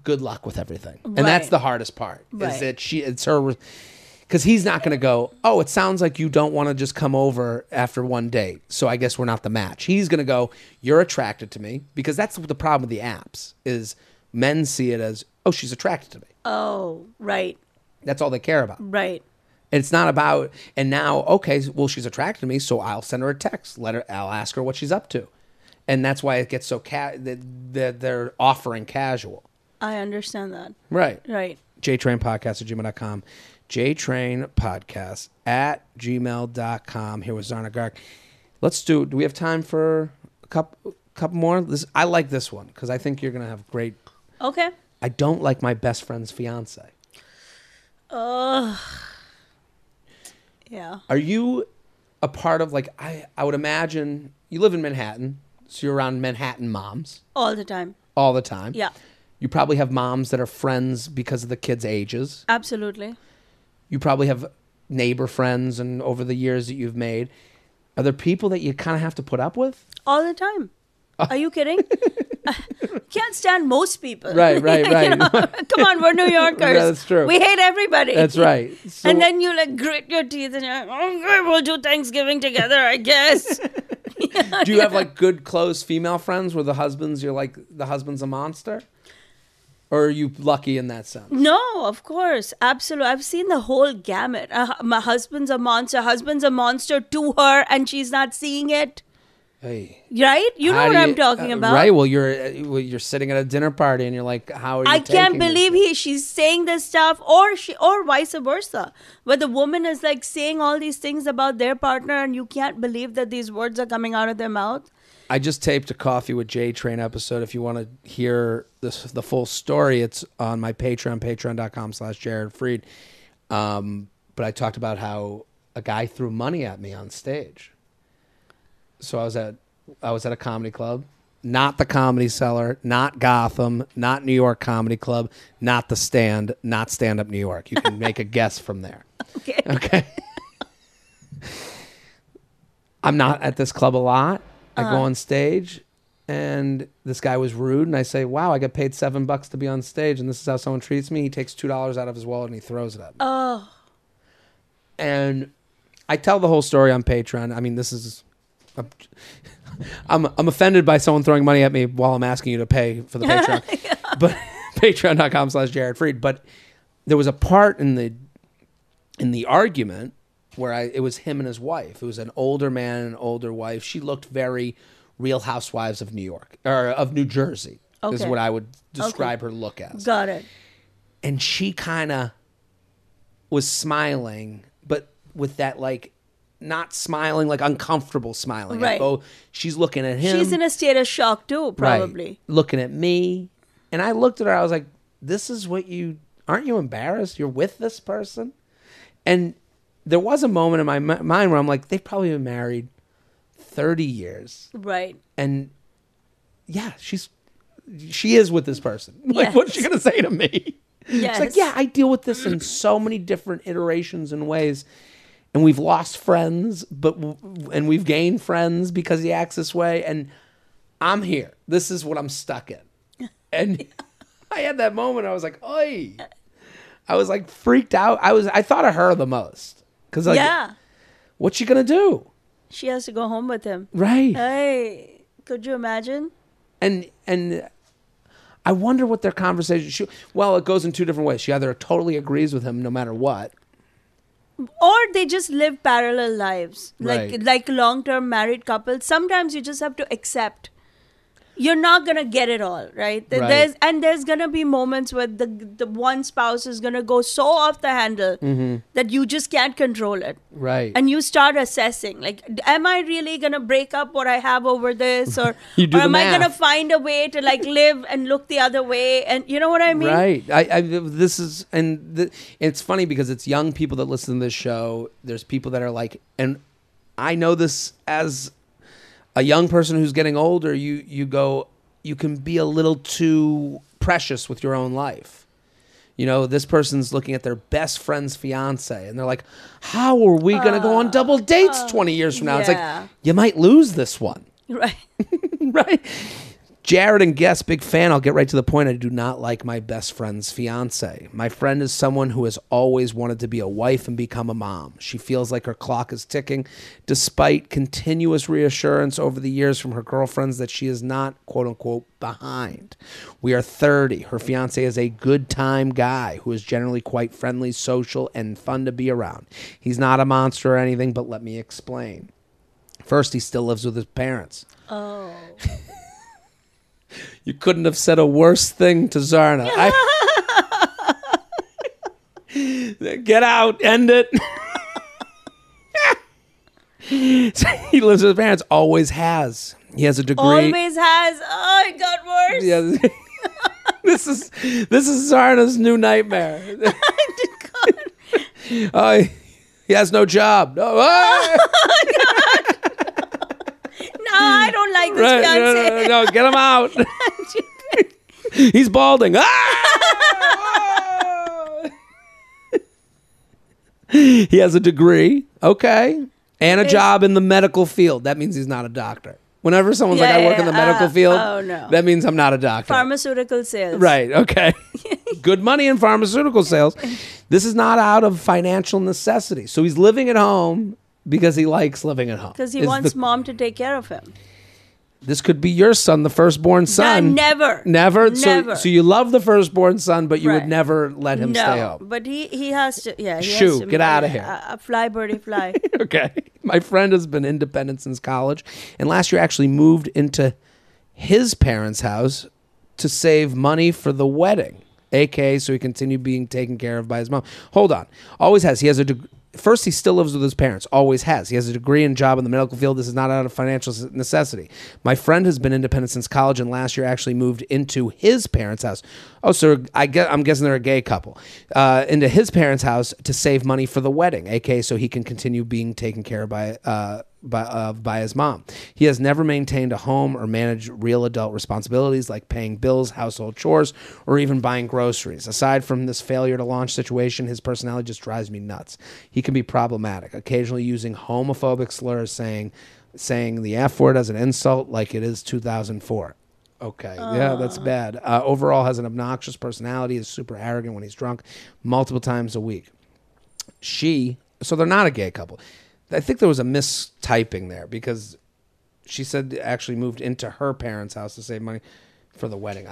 good luck with everything. And that's the hardest part is that it's her, because he's not going to go, oh, it sounds like you don't want to just come over after one date. So I guess we're not the match. He's going to go, you're attracted to me, because that's the problem with the apps is men see it as, oh, she's attracted to me. Oh, right. That's all they care about. Right. It's not about, and now, okay, well, she's attracted to me, so I'll send her a text. I'll ask her what she's up to. And that's why it gets so, they're offering casual. I understand that. Right. Right. JTrainPodcast@gmail.com. JTrainPodcast@gmail.com. Here with Zarna Garg. Do we have time for a couple more? I like this one because I think you're going to have great. Okay. I don't like my best friend's fiance. Yeah. Are you a part of I would imagine you live in Manhattan, so you're around Manhattan moms. All the time. All the time. Yeah. You probably have moms that are friends because of the kids' ages. Absolutely. You probably have neighbor friends and over the years that you've made. Are there people that you kind of have to put up with? All the time. Are you kidding? Can't stand most people. Right. Come on, we're New Yorkers. Yeah, that's true. We hate everybody. That's right. So, and then you grit your teeth and you're like, okay, we'll do Thanksgiving together, I guess. Do you have good, close female friends where the husband's a monster? Or are you lucky in that sense? No, of course. Absolutely. I've seen the whole gamut. My husband's a monster. Husband's a monster to her, and she's not seeing it. Hey. Right? You know what I'm talking about. Right. Well, you're sitting at a dinner party and you're like, how are you I can't taking believe this? she's saying this stuff, or vice versa, where the woman is like saying all these things about their partner, and you can't believe that these words are coming out of their mouth. I just taped a Coffee with JTrain episode. If you want to hear the full story, it's on my Patreon, patreon.com/JaredFreid. But I talked about how a guy threw money at me on stage. So I was at a comedy club, not the Comedy Cellar, not Gotham, not New York Comedy Club, not the Stand, not Stand Up New York. You can make a guess from there. Okay. I'm not at this club a lot. I go on stage, and this guy was rude, and I say, "Wow, I got paid $7 to be on stage, and this is how someone treats me." He takes $2 out of his wallet and he throws it at me. Oh. And I tell the whole story on Patreon. I mean, this is. I'm offended by someone throwing money at me while I'm asking you to pay for the Patreon. Yeah. But patreon.com/JaredFreid. But there was a part in the argument where it was him and his wife. It was an older man and an older wife. She looked very Real Housewives of New York, or of New Jersey, is what I would describe her look as. Got it. And she kind of was smiling, but with that, like, not smiling, like uncomfortable smiling. Right. Oh, she's looking at him. She's in a state of shock too, probably. Right. Looking at me. And I looked at her, I was like, this is what aren't you embarrassed? You're with this person? And there was a moment in my mind where I'm like, they've probably been married 30 years. Right. And yeah, she is with this person. Like, Yes. what's she going to say to me? Yes. It's like, yeah, I deal with this in so many different iterations and ways. And we've lost friends, and we've gained friends because he acts this way. And I'm here. This is what I'm stuck in. And I had that moment. I was like, "Oi!" I was like freaked out. I thought of her the most because, like, what's she gonna do? She has to go home with him. Right. Hey, could you imagine? And I wonder what their conversation. Well, it goes in two different ways. She either totally agrees with him no matter what. Or they just live parallel lives, Right. like long-term married couples. Sometimes you just have to accept you're not gonna get it all, right? Right. There's gonna be moments where the one spouse is gonna go so off the handle that you just can't control it, Right. and you start assessing, like, am I really gonna break up what I have over this, or You do or the am I math. gonna find a way to like live and look the other way, and you know what I mean? Right. It's funny because it's young people that listen to this show. There's people that are like, and I know this as a young person who's getting older, you can be a little too precious with your own life. You know, this person's looking at their best friend's fiance, and they're like, how are we going to go on double dates 20 years from now? It's yeah. like, you might lose this one. Right. Right? Jared and Guest, big fan. I'll get right to the point. I do not like my best friend's fiance. My friend is someone who has always wanted to be a wife and become a mom. She feels like her clock is ticking, despite continuous reassurance over the years from her girlfriends that she is not, quote unquote, behind. We are 30. Her fiance is a good time guy who is generally quite friendly, social, and fun to be around. He's not a monster or anything, but let me explain. First, he still lives with his parents. Oh. You couldn't have said a worse thing to Zarna. Get out. End it. So he lives with his parents. Always has. He has a degree. Always has. Oh, it got worse. Yeah. This is Zarna's new nightmare. He has no job. No. No, I don't like this fiance. No, get him out. He's balding. He has a degree. Okay. And a job in the medical field. That means he's not a doctor. Whenever someone's like, I work in the medical field, that means I'm not a doctor. Pharmaceutical sales. Right. Okay. Good money in pharmaceutical sales. This is not out of financial necessity. So he's living at home because he likes living at home. Because he wants mom to take care of him. This could be your son, the firstborn son. Never. Never? Never. So you love the firstborn son, but you would Right. never let him stay No, home. but he has to. Yeah, he Shoo, has to, get outta here. Fly, birdie, fly. Okay. My friend has been independent since college, and last year actually moved into his parents' house to save money for the wedding, aka so he continued being taken care of by his mom. Hold on. Always has. He has a First, he still lives with his parents. Always has. He has a degree and job in the medical field. This is not out of financial necessity. My friend has been independent since college, and last year actually moved into his parents' house. Oh, so I'm guessing they're a gay couple. Into his parents' house to save money for the wedding, aka so he can continue being taken care of by his mom. He has never maintained a home or managed real adult responsibilities like paying bills, household chores, or even buying groceries. Aside from this failure to launch situation, his personality just drives me nuts. He can be problematic, occasionally using homophobic slurs, saying the F word as an insult like it is 2004. Okay, yeah, that's bad. Overall has an obnoxious personality, is super arrogant when he's drunk, multiple times a week. So they're not a gay couple. I think there was a mistyping there because she said actually moved into her parents' house to save money for the wedding.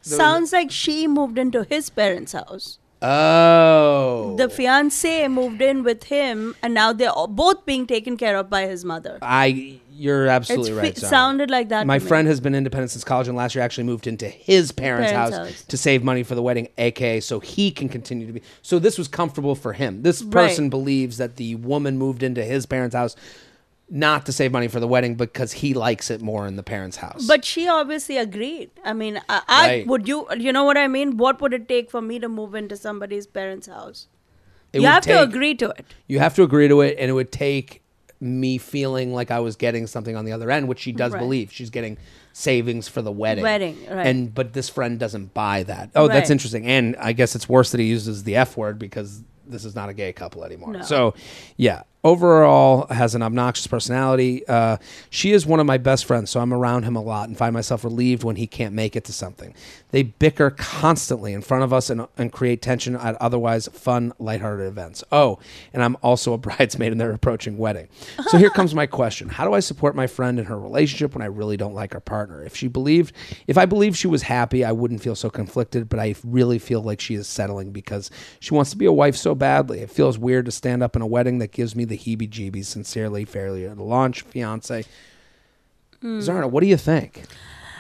Sounds like she moved into his parents' house. Oh. The fiancé moved in with him, and now they're both being taken care of by his mother. You're absolutely right. It sounded like that. My to me. friend has been independent since college, and last year actually moved into his parents' house to save money for the wedding, aka so he can continue to be. So this was comfortable for him. This person believes that the woman moved into his parents' house not to save money for the wedding because he likes it more in the parents' house. But she obviously agreed. I mean, would you know what I mean? What would it take for me to move into somebody's parents' house? You have to agree to it. You have to agree to it, and it would take me feeling like I was getting something on the other end, which she does believe. She's getting savings for the wedding. Right. But this friend doesn't buy that. Oh, that's interesting. And I guess it's worse that he uses the F word because this is not a gay couple anymore. No. So, yeah. Overall, has an obnoxious personality. She is one of my best friends, so I'm around him a lot and find myself relieved when he can't make it to something. They bicker constantly in front of us and create tension at otherwise fun, lighthearted events. Oh, and I'm also a bridesmaid in their approaching wedding. So here comes my question. How do I support my friend in her relationship when I really don't like her partner? If I believed she was happy, I wouldn't feel so conflicted, but I really feel like she is settling because she wants to be a wife so badly. It feels weird to stand up in a wedding that gives me the heebie-jeebies. Sincerely, failure to launch, fiance. Zarna, what do you think?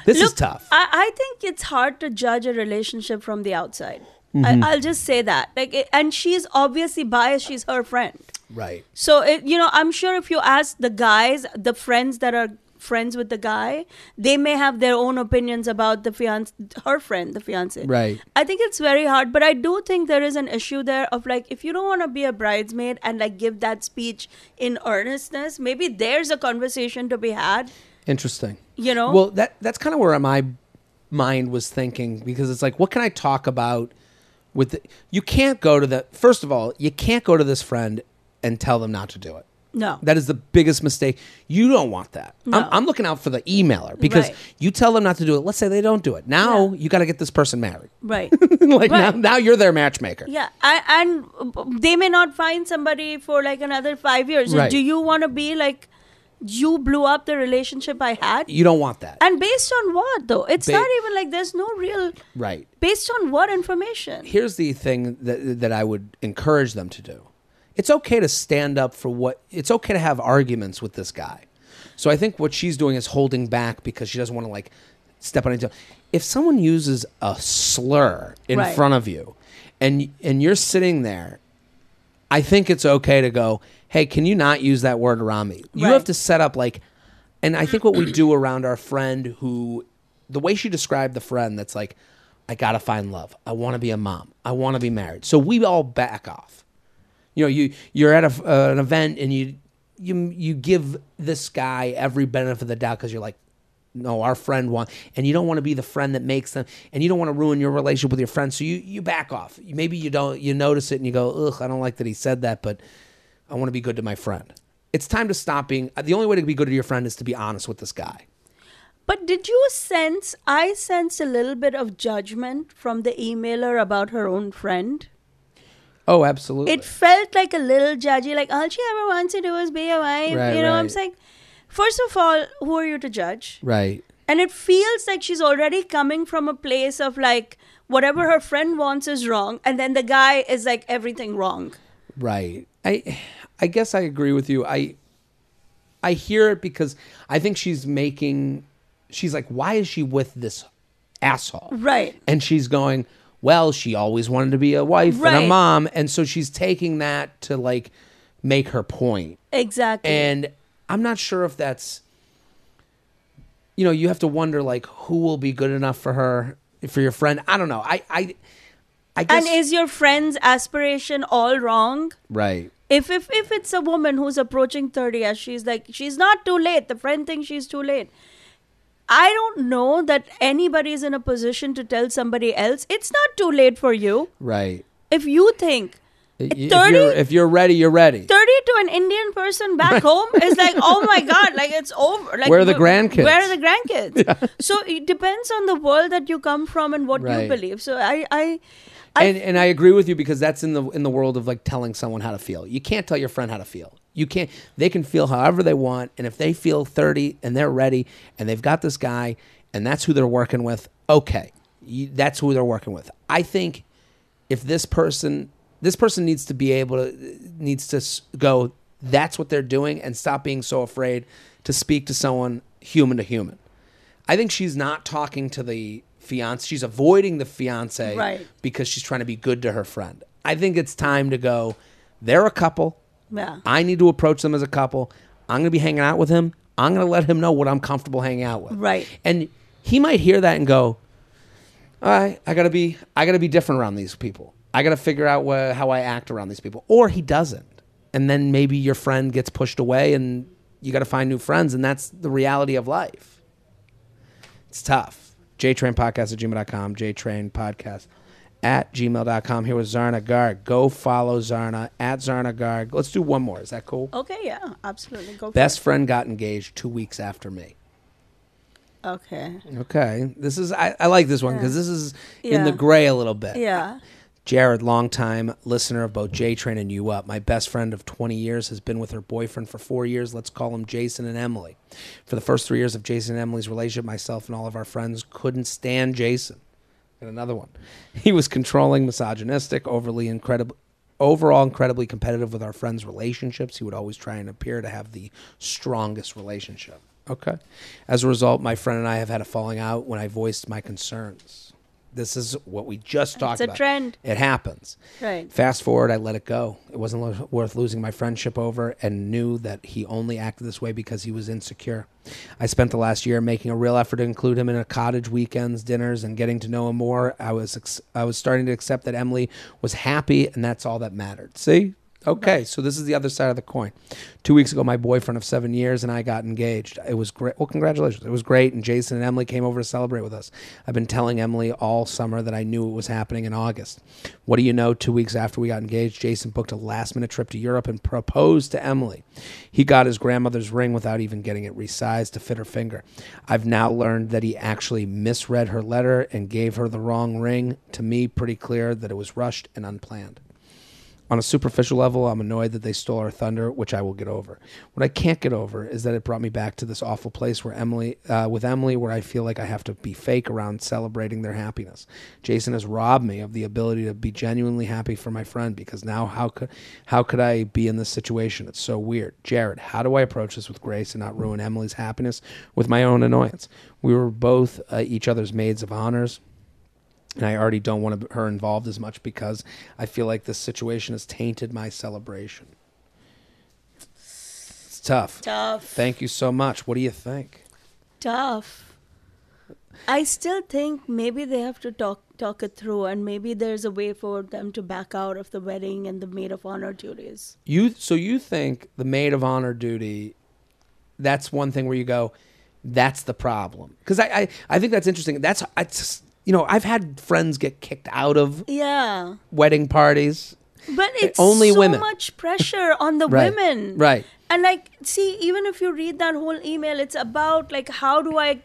This is tough. I think it's hard to judge a relationship from the outside. I'll just say that. And she's obviously biased. She's her friend. Right. So, I'm sure if you ask the guys, the friends that are friends with the guy, they may have their own opinions about her friend, the fiance. Right. I think it's very hard, but I do think there is an issue there of if you don't want to be a bridesmaid and give that speech in earnestness, maybe there's a conversation to be had. Interesting. Well, that's kind of where my mind was thinking, because it's what can I talk about with you can't go to first of all, you can't go to this friend and tell them not to do it. No. That is the biggest mistake. You don't want that. No. I'm looking out for the emailer because you tell them not to do it. Let's say they don't do it. Now you got to get this person married. Right. Now you're their matchmaker. Yeah. And they may not find somebody for another 5 years. Right. Do you want to be you blew up the relationship I had? You don't want that. And based on what, though? It's not even there's no real... Right. Based on what information? Here's the thing that I would encourage them to do. It's okay to stand up for it's okay to have arguments with this guy. So I think what she's doing is holding back because she doesn't want to step on into. If someone uses a slur in front of you and you're sitting there, I think it's okay to go, hey, can you not use that word around me? You have to set up and I think what we do around our friend who, the way she described the friend that's I got to find love. I want to be a mom. I want to be married. So we all back off. You're at an event and you give this guy every benefit of the doubt because you're no, our friend wants, and you don't want to be the friend that makes them, and you don't want to ruin your relationship with your friend, so you back off. Maybe you notice it and you go, ugh, I don't like that he said that, but I want to be good to my friend. It's time to stop being, the only way to be good to your friend is to be honest with this guy. But did you I sensed a little bit of judgment from the emailer about her own friend? Oh, absolutely. It felt like a little judgy, all she ever wants to do is be a wife. Right, I'm saying, First of all, who are you to judge? Right. And it feels like she's already coming from a place of like, whatever her friend wants is wrong. And then the guy is like, everything wrong. Right. I guess I agree with you. I hear it because I think she's like, why is she with this asshole? Right. And she's going, well, she always wanted to be a wife and a mom. And so she's taking that to like make her point. Exactly. And I'm not sure if that's, you have to wonder like who will be good enough for her, for your friend. I don't know. I guess. And is your friend's aspiration all wrong? Right. If it's a woman who's approaching 30, as she's like, she's not too late. The friend thinks she's too late. I don't know that anybody is in a position to tell somebody else, it's not too late for you. Right. If you think 30, if you're ready, you're ready. 30 to an Indian person back home is like, oh my God, like it's over. Like, where are the grandkids? Where are the grandkids? Yeah. So it depends on the world that you come from and what you believe. So I And I agree with you because that's in the world of like telling someone how to feel. You can't tell your friend how to feel. You can't. They can feel however they want, and if they feel 30 and they're ready and they've got this guy and that's who they're working with, okay, that's who they're working with. I think if this person needs to go, that's what they're doing, and stop being so afraid to speak to someone human to human. I think she's not talking to the fiance. She's avoiding the fiance because she's trying to be good to her friend. I think it's time to go, they're a couple. Yeah. I need to approach them as a couple. I'm going to be hanging out with him. I'm going to let him know what I'm comfortable hanging out with. Right. And he might hear that and go, all right, I got to be different around these people. I got to figure out how I act around these people. Or he doesn't. And then maybe your friend gets pushed away and you got to find new friends. And that's the reality of life. It's tough. JTrainPodcast@gmail.com. JTrainPodcast@gmail.com. Here with Zarna Garg. Go follow Zarna at Zarna Garg. Let's do one more. Is that cool? Okay, yeah, absolutely. Go for Best it. friend got engaged 2 weeks after me. Okay. This is I like this one because this is in the gray a little bit. Yeah. Jared, longtime listener of both JTrain and You Up. My best friend of 20 years has been with her boyfriend for 4 years. Let's call them Jason and Emily. For the first 3 years of Jason and Emily's relationship, myself and all of our friends couldn't stand Jason. And another one. He was controlling, misogynistic, overall incredibly competitive with our friends' relationships. He would always try and appear to have the strongest relationship. Okay. As a result, my friend and I have had a falling out when I voiced my concerns. This is what we just talked about. It's a trend. It happens. Right. Fast forward, I let it go. It wasn't worth losing my friendship over, and knew that he only acted this way because he was insecure. I spent the last year making a real effort to include him in a cottage, weekends, dinners, and getting to know him more. I was starting to accept that Emily was happy, and that's all that mattered. See? Okay, so this is the other side of the coin. 2 weeks ago, my boyfriend of 7 years and I got engaged. It was great. Well, congratulations. It was great, and Jason and Emily came over to celebrate with us. I've been telling Emily all summer that I knew it was happening in August. What do you know? 2 weeks after we got engaged, Jason booked a last-minute trip to Europe and proposed to Emily. He got his grandmother's ring without even getting it resized to fit her finger. I've now learned that he actually misread her letter and gave her the wrong ring. To me, pretty clear that it was rushed and unplanned. On a superficial level, I'm annoyed that they stole our thunder, which I will get over. What I can't get over is that it brought me back to this awful place where with Emily, where I feel like I have to be fake around celebrating their happiness. Jason has robbed me of the ability to be genuinely happy for my friend, because now how could I be in this situation? It's so weird. Jared, how do I approach this with grace and not ruin Emily's happiness with my own annoyance? We were both each other's maids of honors. And I already don't want her involved as much because I feel like this situation has tainted my celebration. It's tough. Tough. Thank you so much. What do you think? Tough. I still think maybe they have to talk it through, and maybe there's a way for them to back out of the wedding and the maid of honor duties. So you think the maid of honor duty, that's one thing where you go, that's the problem? Because I think that's interesting. I've had friends get kicked out of wedding parties. But it's only so women. much pressure on the Right. women. Right. And like, see, even if you read that whole email, it's about like, how do I,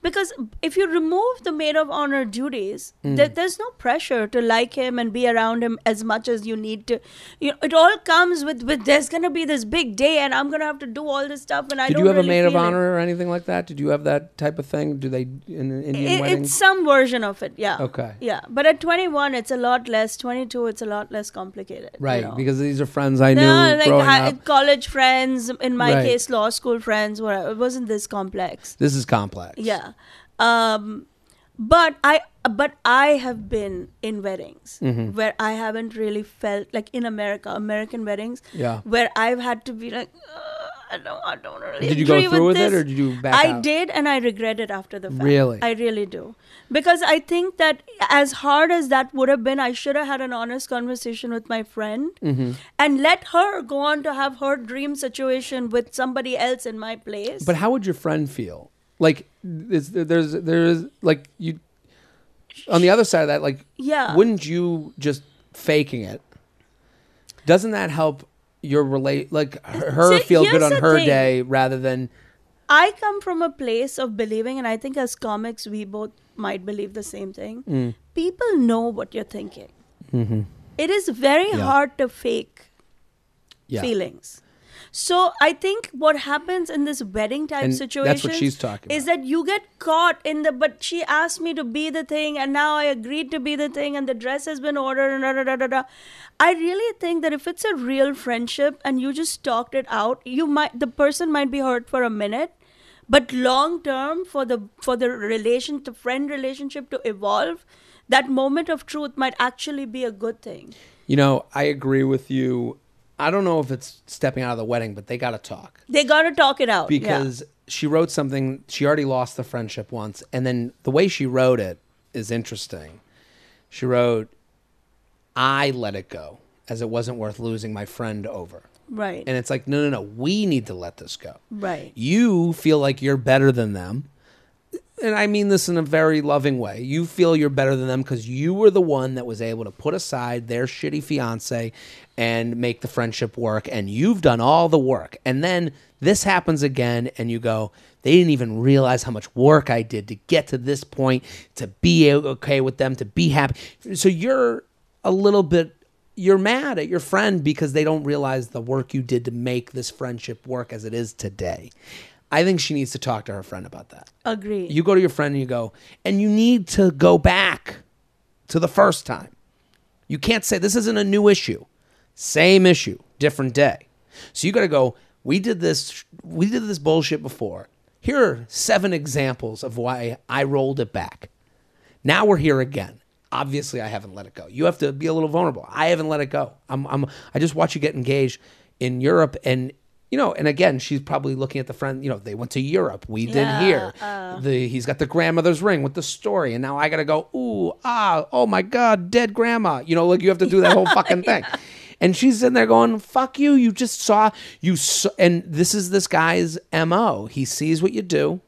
because if you remove the maid of honor duties, there's no pressure to like him and be around him as much as you need to. It all comes with there's going to be this big day and I'm going to have to do all this stuff. And I don't Did you have really a maid of feel honor or anything like that? Did you have that type of thing? Do they in Indian weddings? It's some version of it, yeah. Okay. Yeah, but at 21, it's a lot less. 22, it's a lot less complicated. Right, because these are friends I knew like growing up. college friends, in my Right. case, law school friends. Whatever. It wasn't this complex. This is complex. Yeah, but I have been in weddings where I haven't really felt like in American weddings. Yeah. Where I've had to be like, I don't really. Did you go agree through with this. it or did you back I out? did, and I regret it after the fact. Really? I really do. Because I think that as hard as that would have been, I should have had an honest conversation with my friend and let her go on to have her dream situation with somebody else in my place. But how would your friend feel? Like, there's like you on the other side of that, like, Yeah. wouldn't you just faking it? Doesn't that help your her See, feel good here's on the her thing. day rather than I come from a place of believing, and I think as comics, we both might believe the same thing. People know what you're thinking. It is very hard to fake feelings. So I think what happens in this wedding type And situation that's what she's talking is about. that you get caught in but she asked me to be the thing and now I agreed to be the thing and the dress has been ordered and I really think that if it's a real friendship and you just talked it out, the person might be hurt for a minute, but long term for the friend relationship to evolve, that moment of truth might actually be a good thing. I agree with you. I don't know if it's stepping out of the wedding, but they got to talk. They got to talk it out. Because she wrote something, she already lost the friendship once. And then the way she wrote it is interesting. She wrote, I let it go as it wasn't worth losing my friend over. Right. And it's like, no, we need to let this go. Right. You feel like you're better than them. And I mean this in a very loving way. You feel you're better than them because you were the one that was able to put aside their shitty fiance and make the friendship work. And you've done all the work. And then this happens again and you go, they didn't even realize how much work I did to get to this point, to be okay with them, to be happy. So you're mad at your friend because they don't realize the work you did to make this friendship work as it is today. I think she needs to talk to her friend about that. Agreed. You go to your friend and you go, and you need to go back to the first time. You can't say, this isn't a new issue. Same issue, different day. So you got to go, we did this bullshit before. Here are 7 examples of why I rolled it back. Now we're here again. Obviously, I haven't let it go. You have to be a little vulnerable. I haven't let it go. I just watch you get engaged in Europe and and again, she's probably looking at the friend, they went to Europe. We did here. He's got the grandmother's ring with the story. And now I got to go, oh my God, dead grandma. Like you have to do that whole fucking thing. And she's sitting there going, fuck you. You just saw, and this is this guy's MO. He sees what you do.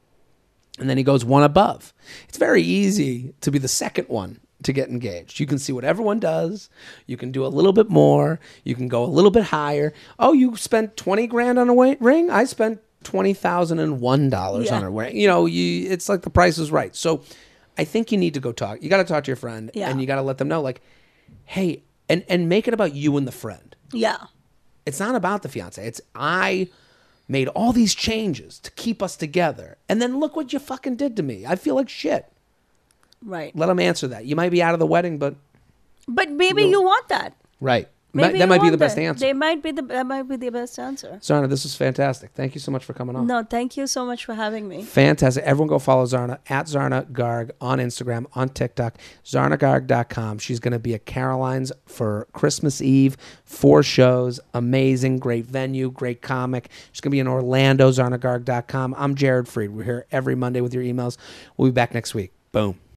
And then he goes one above. It's very easy to be the second one to get engaged. You can see what everyone does. You can do a little bit more. You can go a little bit higher. Oh, you spent $20,000 on a ring? I spent $20,001 on a ring. It's like the price is right. So I think you need to go talk. You got to talk to your friend and you got to let them know, like, hey, and make it about you and the friend. Yeah. It's not about the fiance. It's I made all these changes to keep us together. And then look what you fucking did to me. I feel like shit. Right. Let them answer that. You might be out of the wedding, but maybe you want that. Right. Maybe that might be the that. best answer. That might be the best answer. Zarna, this is fantastic. Thank you so much for coming on. No, thank you so much for having me. Fantastic. Everyone go follow Zarna at Zarna Garg on Instagram, on TikTok, zarnagarg.com. She's going to be at Caroline's for Christmas Eve, 4 shows. Amazing, great venue, great comic. She's going to be in Orlando, zarnagarg.com. I'm Jared Freid. We're here every Monday with your emails. We'll be back next week. Boom.